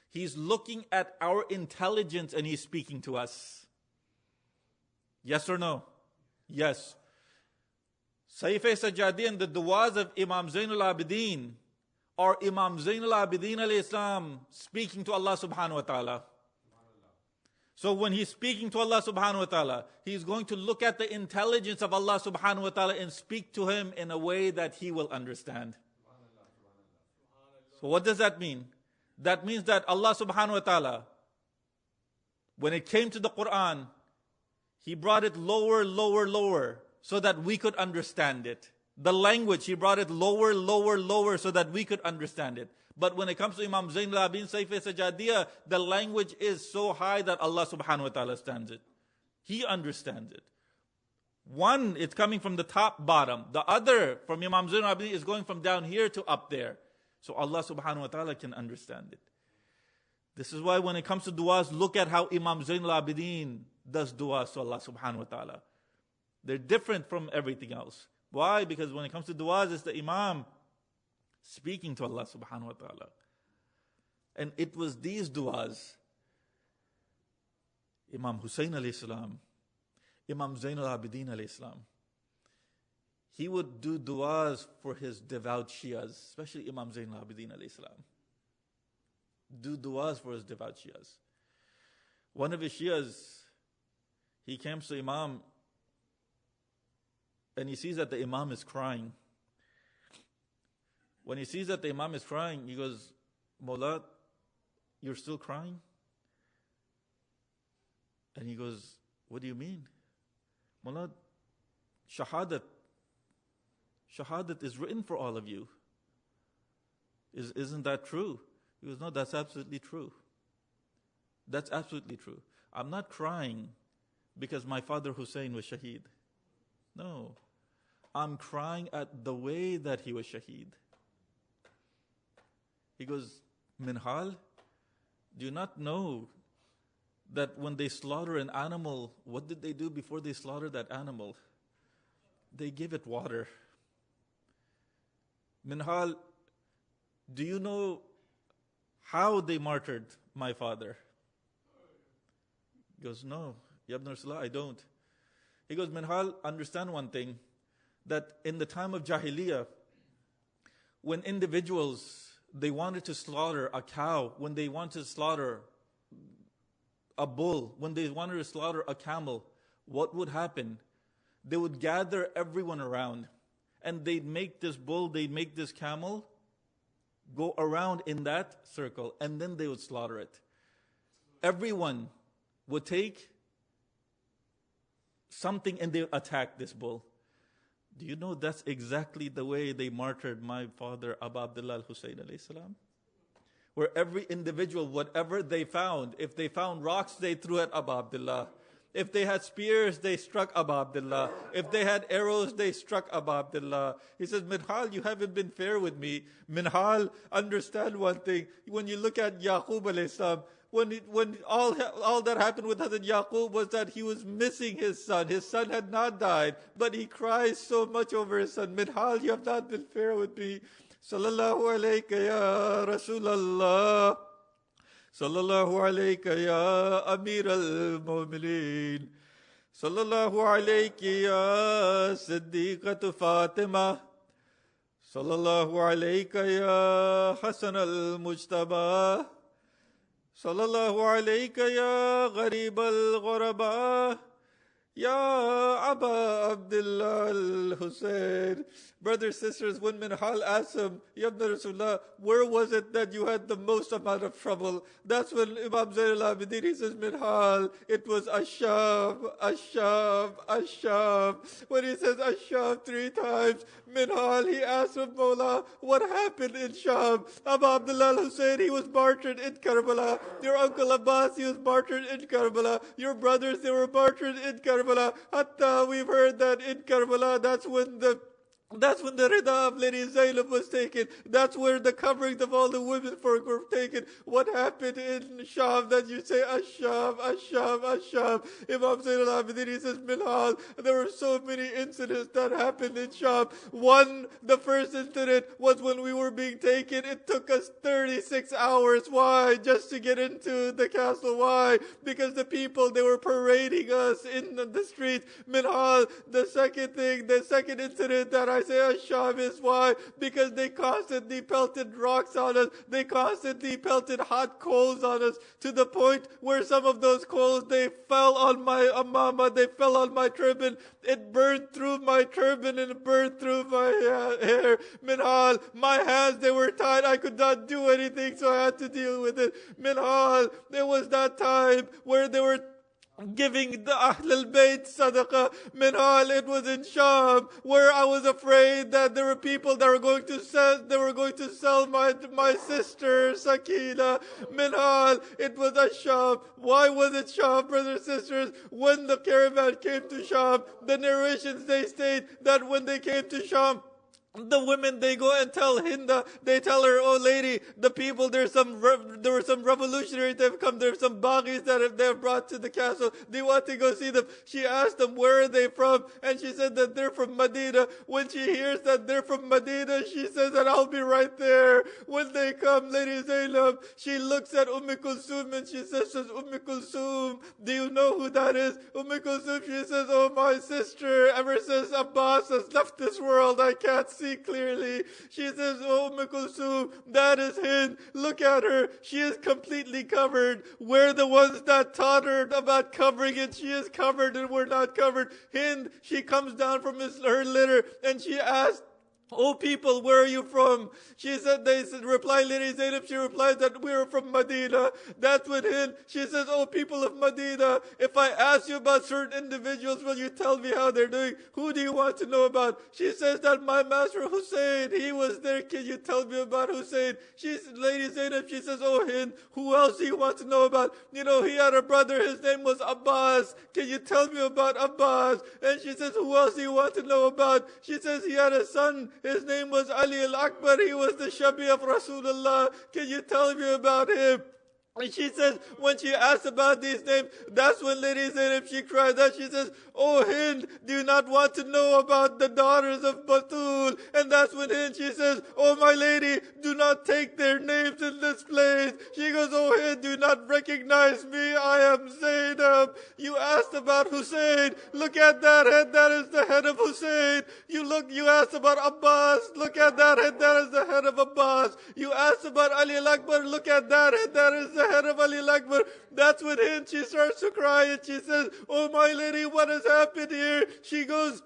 He's looking at our intelligence and He's speaking to us. Yes or no? Yes. Sayyif Sajadi and the du'as of Imam Zainul Abidin are Imam Zainul Abidin alayhi salam speaking to Allah subhanahu wa ta'ala. So when he's speaking to Allah subhanahu wa ta'ala, he's going to look at the intelligence of Allah subhanahu wa ta'ala and speak to him in a way that he will understand. So what does that mean? That means that Allah subhanahu wa ta'ala, when it came to the Quran, He brought it lower, lower, lower, so that we could understand it. The language, He brought it lower, lower, lower, so that we could understand it. But when it comes to Imam Zainul Abidin Sayyif Sajadiyah, the language is so high that Allah subhanahu wa ta'ala understands it. He understands it. One, it's coming from the top, bottom. The other, from Imam Zainul Abidin, is going from down here to up there. So Allah subhanahu wa ta'ala can understand it. This is why when it comes to du'as, look at how Imam Zainul Abidin does du'as to Allah subhanahu wa ta'ala. They're different from everything else. Why? Because when it comes to du'as, it's the Imam speaking to Allah subhanahu wa ta'ala. And it was these du'as, Imam Hussein alayhi salam, Imam Zainul Abidin alayhi salam, he would do du'as for his devout Shias, especially Imam Zainul Abidin alayhi salam. Do du'as for his devout Shias. One of his Shias, he comes to Imam and he sees that the Imam is crying. When he sees that the Imam is crying, he goes, Mawla, you're still crying? And he goes, what do you mean? Mawla, Shahadat is written for all of you. Isn't that true? He goes, no, that's absolutely true. That's absolutely true. I'm not crying because my father Hussein was shaheed. No. I'm crying at the way that he was shaheed. He goes, Minhal, do you not know that when they slaughter an animal, what did they do before they slaughter that animal? They give it water. Minhal, do you know how they martyred my father? He goes, no, Ya Ibn Rasulullah, I don't. He goes, Minhal, understand one thing, that in the time of Jahiliyyah, when individuals, they wanted to slaughter a cow, when they wanted to slaughter a bull, when they wanted to slaughter a camel, what would happen? They would gather everyone around, and they'd make this bull, they'd make this camel go around in that circle, and then they would slaughter it. Everyone would take something and they would attack this bull. Do you know that's exactly the way they martyred my father Abu Abdullah al-Hussein alayhi salam? Where every individual, whatever they found, if they found rocks, they threw at Abu Abdullah. If they had spears, they struck Abu Abdullah. If they had arrows, they struck Abu Abdullah. He says, Minhal, you haven't been fair with me. Minhal, understand one thing. When you look at Yaqub alayhi salam, when all that happened with Hazrat Yaqub was that he was missing his son. His son had not died, but he cries so much over his son. Minhal, you have not been fair with me. Sallallahu alayka ya Rasulallah. Sallallahu alayka ya Amir al-Mu'mineen. Sallallahu alayki ya Siddiqatu Fatima. Sallallahu alayka ya Hasan al-Mujtaba. Sallallahu alayka ya Gharib al-Ghuraba. Ya Aba Abdullah al-Hussein. Brothers, sisters, when Minhal asked him, Ya Ibn Rasulullah, where was it that you had the most amount of trouble? That's when Imam Zain al-Abidin, he says, Minhal, it was Asham, Asham, Asham. When he says Asham 3 times, Minhal, he asked him, Mawla, what happened in Sham? Abu Abdullah al-Hussein, he was martyred in Karbala. Your uncle Abbas, he was martyred in Karbala. Your brothers, they were martyred in Karbala. Hatta, we've heard that in Karbala, that's when the rida of Lady Zainab was taken. That's where the coverings of all the women were taken. What happened in Sham that you say, Asham, Asham, Asham? Imam Zain al-Abidin, he says, Minhal, there were so many incidents that happened in Sham. One, the first incident was when we were being taken. It took us 36 hours. Why? Just to get into the castle. Why? Because the people, they were parading us in the streets. Minhal, the second incident that I say Asham is why? Because they constantly pelted rocks on us. They constantly pelted hot coals on us to the point where some of those coals, they fell on my amama, they fell on my turban. It burned through my turban and it burned through my hair. Minhal, my hands, they were tied. I could not do anything, so I had to deal with it. Minhal, there was that time where they were giving the Ahl al-Bayt sadaqah. Minhal, it was in Sham where I was afraid that there were people that were going to sell my sister Sakina. Minhal, it was at Sham. Why was it Sham, brothers and sisters? When the caravan came to Sham, the narrations, they state that when they came to Sham, the women, they go and tell Hinda, they tell her, oh lady, the people, there were some revolutionaries that have come, there's some Baghis that they have brought to the castle, they want to go see them. She asked them, where are they from? And she said that they're from Medina. When she hears that they're from Medina, she says that I'll be right there. When they come, Lady Zainab, she looks at Kulthum and she says, Kulthum, do you know who that is? Kulthum, she says, oh my sister, ever since Abbas has left this world, I can't see clearly. She says, oh Kulthum, that is Hind. Look at her. She is completely covered. We're the ones that taught her about covering it. She is covered and we're not covered. Hind, she comes down from her litter and she asked, oh people, where are you from? She said, reply Lady Zainab, she replies that we are from Medina. That's when Hind, she says, oh people of Medina, if I ask you about certain individuals, will you tell me how they're doing? Who do you want to know about? She says that my master Hussein, he was there, can you tell me about Hussein? Lady Zainab, she says, oh Hind, who else do you want to know about? You know, he had a brother, his name was Abbas. Can you tell me about Abbas? And she says, who else do you want to know about? She says, he had a son, his name was Ali al-Akbar. He was the Shabi of Rasulullah. Can you tell me about him? And she says, when she asked about these names, that's when Lady Zainab, she cried out. She says, oh Hind, do you not want to know about the daughters of Batul? And that's when Hind, she says, oh my lady, do not take their names in this place. She goes, oh Hind, do you not recognize me? I am Zainab. You asked about Hussein. Look at that head. That is the head of Hussein. You asked about Abbas. Look at that head. That is the head of Abbas. You asked about Ali al-Akbar. Look at that head. That is the head of Ali al-Akbar. That's when Hind, she starts to cry and she says, oh my lady, what has happened here? She goes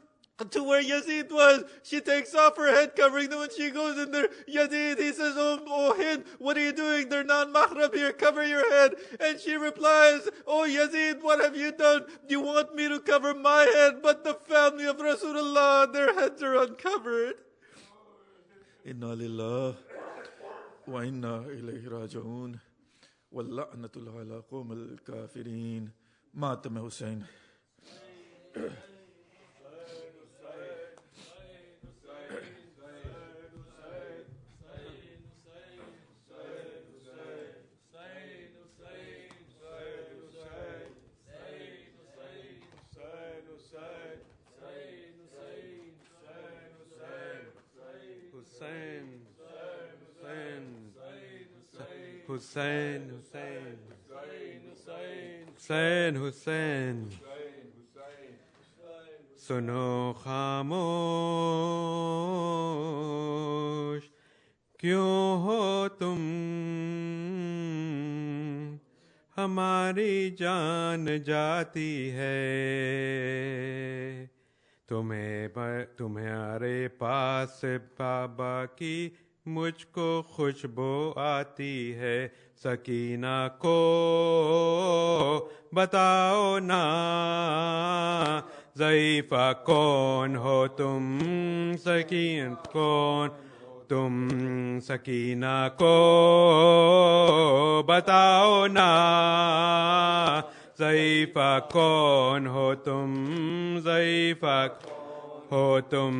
to where Yazid was. She takes off her head covering. Then when she goes in there, Yazid, he says, oh Hind, what are you doing? They're non-mahram here. Cover your head. And she replies, oh Yazid, what have you done? You want me to cover my head, but the family of Rasulullah, their heads are uncovered. Inna lillah wa inna ilayhi raji'un. وَاللَّعْنَةُ عَلَىٰ قَوْمِ الْكَافِرِينَ ماتم حسين. Hussein, Hussein, Hussein, Hussein, सुनो खामोश क्यों हो तुम ہماری جان جاتی ہے. تمہارے پاس بابا کی مجھ کو خوشبو آتی ہے. سکینہ کو بتاؤ نا ضعیفہ کون ہو تم. سکینہ کون تم. سکینہ کو بتاؤ نا ضعیفہ کون ہو تم. ضعیفہ ہو تم.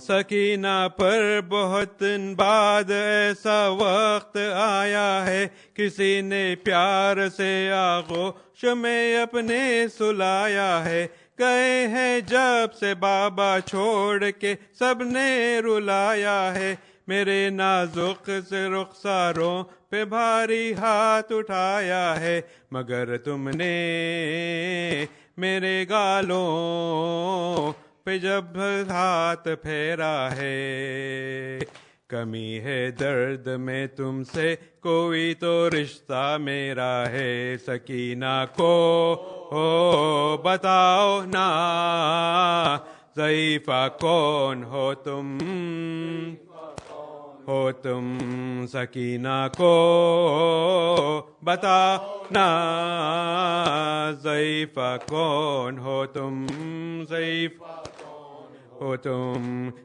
سکینہ پر بہت دن بعد ایسا وقت آیا ہے کسی نے پیار سے آغوش میں اپنے سلایا ہے. گئے ہیں جب سے بابا چھوڑ کے سب نے رلایا ہے. میرے نازک سے رخساروں پہ بھاری ہاتھ اٹھایا ہے مگر تم نے میرے گالوں پہ جب ہاتھ پھیرا ہے. کمی ہے درد میں تم سے کوئی تو رشتہ میرا ہے. سکینہ کو بتاؤ نا ضعیفہ کون ہو تم. سکینہ کو بتاؤ نا ضعیفہ کون ہو تم. ضعیفہ ہو تم.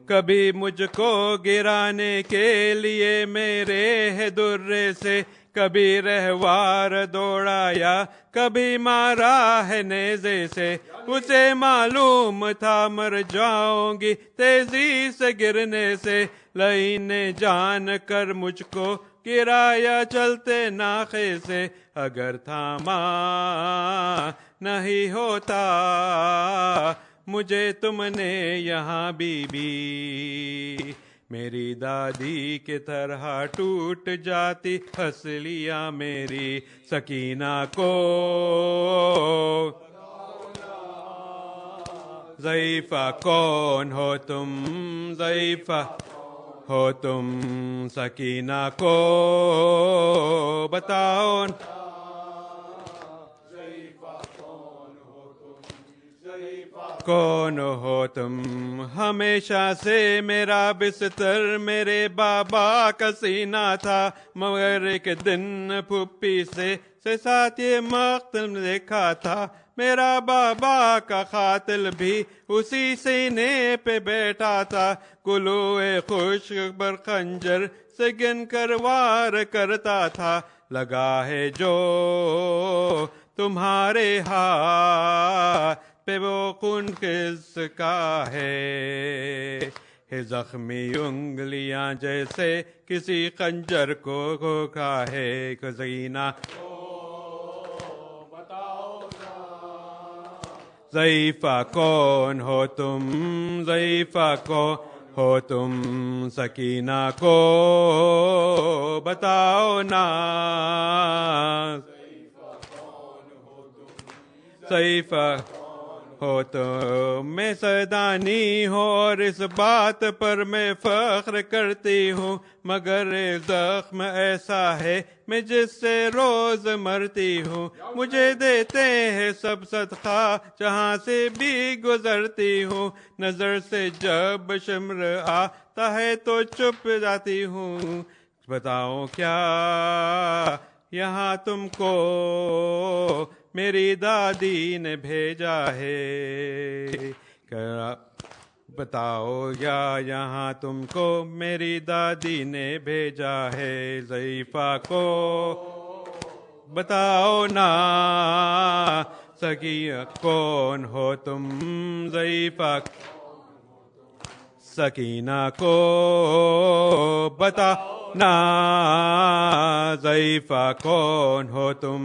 کبھی مجھ کو گرانے کے لیے میرے ہے درے سے کبھی رہوار دوڑایا کبھی مارا ہے نیزے سے. اسے معلوم تھا مر جاؤں گی تیزی سے گرنے سے لیکن نے جان کر مجھ کو گرایا چلتے ناخے سے. اگر تھاما نہیں ہوتا مجھے تم نے یہاں بی بی میری دادی کی طرح ٹوٹ جاتی ہسلیاں میری. سکینہ کو ضعیفہ کون ہو تم. ضعیفہ ہو تم. سکینہ کو بتاؤ کون ہو تم. ہمیشہ سے میرا بستر میرے بابا کا سینہ تھا مگر ایک دن پھپھی سے ساتھ یہ مقتل دیکھا تھا. میرا بابا کا قاتل بھی اسی سینے پہ بیٹھا تھا. گلوئے خشک پر خنجر سے گن کر وار کرتا تھا. لگا ہے جو تمہارے ہاتھ پہ وہ خون کس کا ہے. زخمی انگلیاں جیسے کسی خنجر کو کھوکھا ہے. سکینہ ضعیفہ کون ہو تم. ضعیفہ کون ہو تم. سکینہ کو بتاؤ نا ضعیفہ ہو تو. میں سیدانی ہوں اور اس بات پر میں فخر کرتی ہوں مگر زخم ایسا ہے میں جس سے روز مرتی ہوں. مجھے دیتے ہیں سب صدقہ جہاں سے بھی گزرتی ہوں. نظر سے جب شمر آتا ہے تو چپ جاتی ہوں. بتاؤں کیا یہاں تم کو میری دادی نے بھیجا ہے. بتاؤ یا یہاں تم کو میری دادی نے بھیجا ہے. ضعیفہ کو بتاؤ نا سکینہ کون ہو تم. ضعیفہ سکینہ کو بتاؤ نا ضعیفہ کون ہو تم.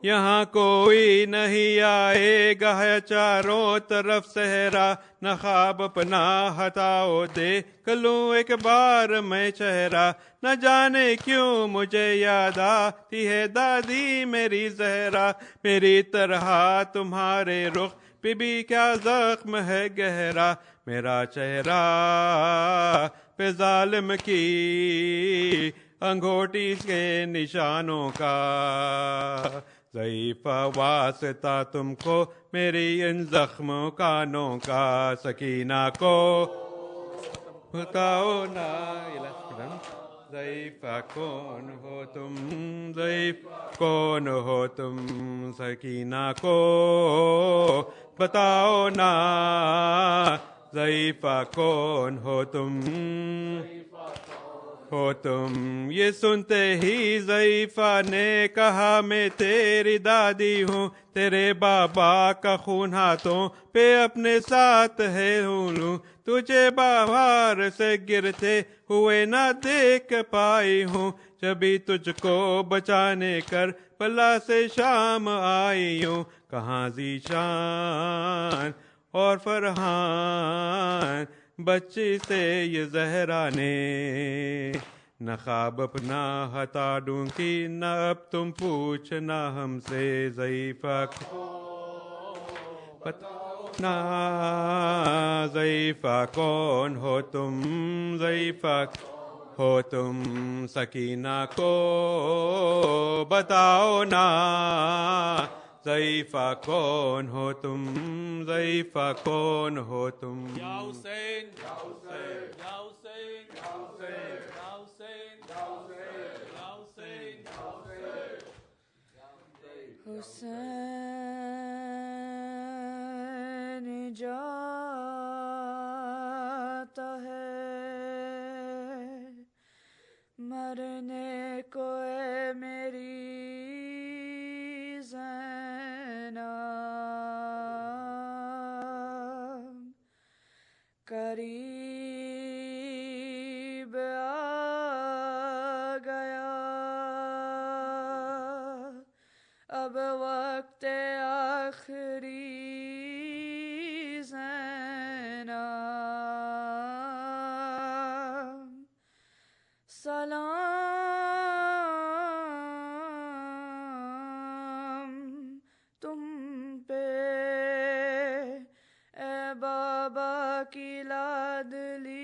یہاں کوئی نہیں آئے گا چاروں طرف صحرا. نہ خواب اپنا ہٹاؤ دیکھ لوں ایک بار میں چہرہ. نہ جانے کیوں مجھے یاد آتی ہے دادی میری زہرا. میری طرح تمہارے رخ پہ بھی کیا زخم ہے گہرا. میرا چہرہ پہ ظالم کی انگوٹھی کے نشانوں کا ضعیفہ واسطہ تم کو میری ان زخموں کانوں کا سکینہ کو بتاؤ نا ضعیفہ کون ہو تم ضعیف کون ہو تم سکینہ کو بتاؤ نا ضعیفہ کون ہو تم یہ سنتے ہی ضعیفہ نے کہا میں تیری دادی ہوں تیرے بابا کا خون ہاتھوں پہ اپنے ساتھ ہے ہوں تجھے باہر سے گرتے ہوئے نہ دیکھ پائی ہوں جبھی تجھ کو بچانے کر بلا سے شام آئی ہوں کہاں ذیشان اور فرحان بچی سے یہ زہرا نے نہ خواب اپنا ہٹا دوں گی نہ اب تم پوچھنا ہم سے ضعیفہ نا ضعیفہ کون ہو تم ضعیفہ ہو تم سکینہ کو بتاؤ نا ضعیفہ کون ہو تم ضعیفہ کون ہو تم یا حسین یا حسین یا حسین یا حسین یا حسین یا حسین یا حسین حسین جاتا ہے مرنے کو اے میری قریب آ گیا اب وقت آخری زینب سلام تم پہ اے بابا کی لادلی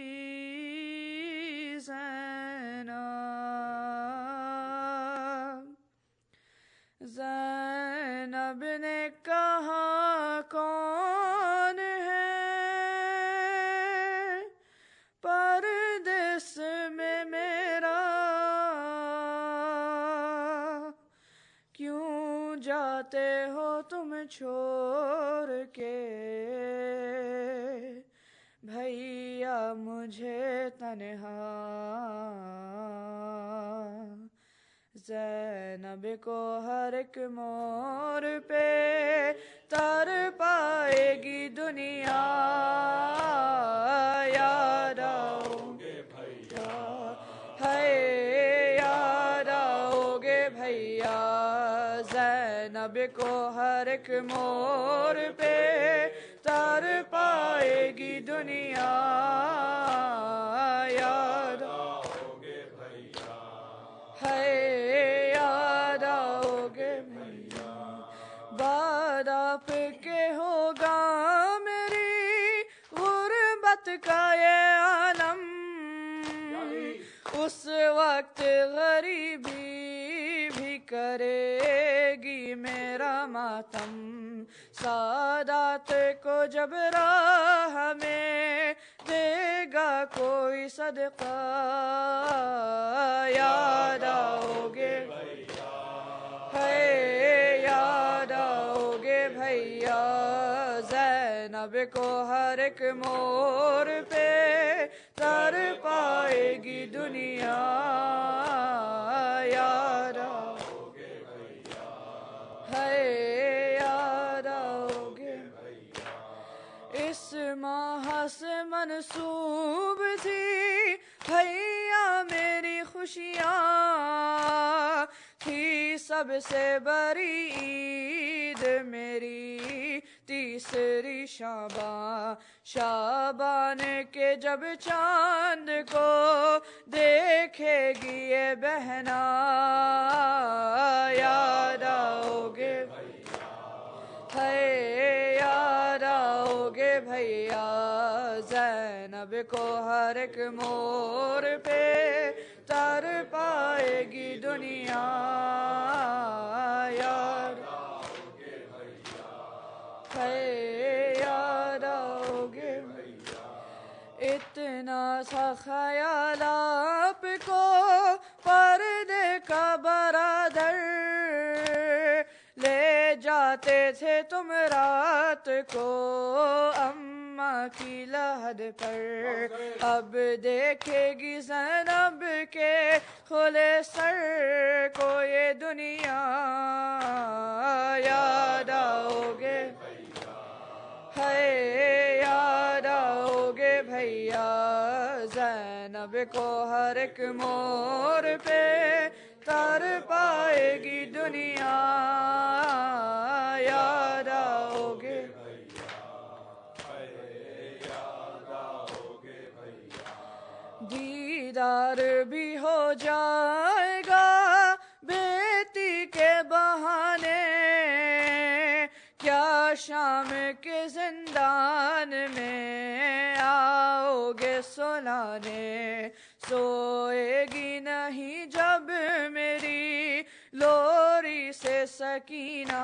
زینب نے کہا کون ہے پردیس میں میرا کیوں جاتے ہو تم چھوڑ کے بھیا مجھے تنہا زینب کو ہر ایک موڑ پہ تر پائے گی دنیا یاد آؤ گے بھیا ہے یاد آؤ گے بھیا زینب کو ہر ایک موڑ پہ تر پائے گی دنیا یاد آؤ گے بھیا ہے یاد آؤ گے بھیا بعد آپ کے ہوگا میری غربت کا یہ عالم اس وقت غریبی بھی کرے گی میرا ماتم سادات کو جب راہ میں دے گا کوئی صدقہ یاد آؤ گے ہے یاد آؤ گے بھیا زینب کو ہر ایک موڑ پہ تر پائے گی دنیا یاد آؤ گے بھیا ہے یاد آؤ گے بھیا اس ماہ سے منسوب تھی بھیا میری خوشیاں تھی سب سے بڑی عید میری تیسری شعبان کے جب چاند کو دیکھے گی یہ بہنا یاد آؤ گے ہے یاد آؤ گے بھیا زینب کو ہر ایک موڑ پہ تر پائے گی دنیا یار ہے یاد آؤ گے اتنا سا خیال آپ کو پردے کا برادر لے جاتے تھے تم رات کو اماں کی لحد پر اب دیکھے گی زینب کے کھلے سر کو یہ دنیا یاد آؤ گے ہے یاد آؤ گے بھیا زینب کو ہر ایک موڑ پہ تر پائے گی دنیا یاد آؤ گے دیدار بھی ہو جائے گا بیٹی کے بہانے کیا شام کے زندان میں آؤ گے سلانے سوئے گی نہیں جب میری لوری سے سکینہ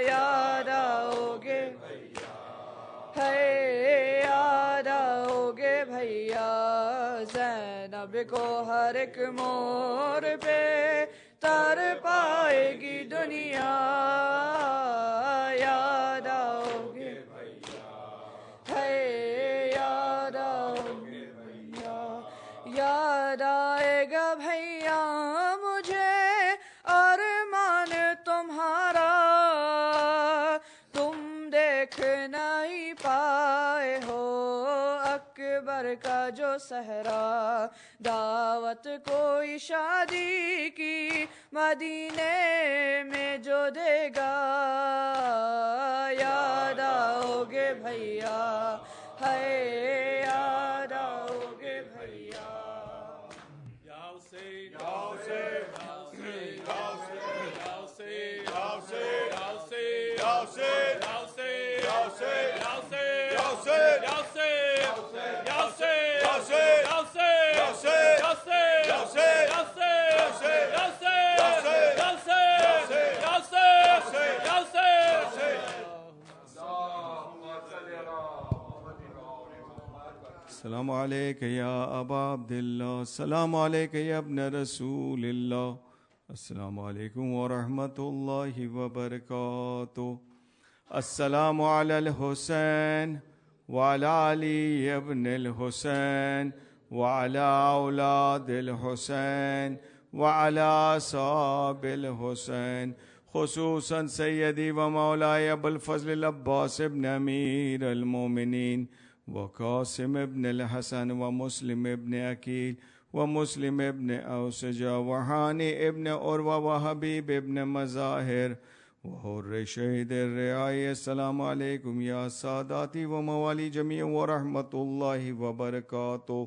یاد آؤ گے ہے یاد آؤ گے بھیا زینب کو ہر ایک موڑ پہ تر پائے گی دنیا یاد آؤ گے ہے یاد آؤ گے بھیا یاد آئے گا بھیا مجھے ارمان تمہارا تم دیکھ نہیں پائے ہو اکبر کا جو صحرا دعوت کوئی شادی کی مدینے میں جو دے گا یاد آؤ گے بھیا ہے یاد آؤ گے بھیا یا حسین یا حسین یا حسین یا حسین یا حسین یا حسین یا حسین یا حسین یا حسین یا حسین یا حسین یا حسین یا السلام علیک یا ابا عبداللہ السلام علیک یا ابن رسول اللہ السلام علیکم ورحمۃ اللہ وبرکاتہ السلام علی الحسین وعلی علی ابن الحسین وعلی اولاد الحسین وعلی اصحاب الحسین خصوصاً سیدی و مولاي ابو الفضل العباس ابن امیر المومنین وقاسم ابن الحسن ومسلم ابن عقیل ومسلم ابن اوسجہ وحانی ابن عروہ وحبیب ابن مظاہر وحر شہید الرعائی السلام علیکم یا ساداتی و موالی جمیع ورحمۃ اللہ وبرکاتہ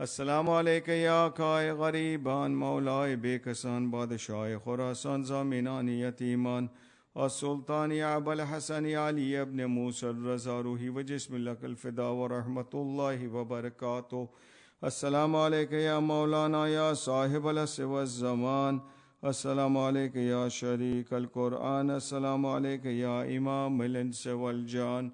السلام علیکم یا آقائے غریبان مولائے بے کسان بادشاہ خراسان زامنان یتیمان السلطان ابو الحسن علی ابن موسیٰ الرضا روحی و جسم لک الفدا ورحمۃ اللہ وبرکاتہ السلام علیکم یا مولانا یا صاحب العصر والزمان السلام علیکم یا شریک القرآن السلام علیکم یا امام الانس والجان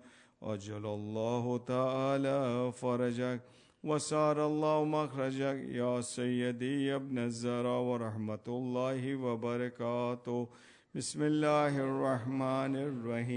اجل اللہ تعالی فرجک وسار اللہ مخرجک یا سیدی ابن الزرا ورحمۃ اللہ وبرکاتہ بسم اللہ الرحمن الرحیم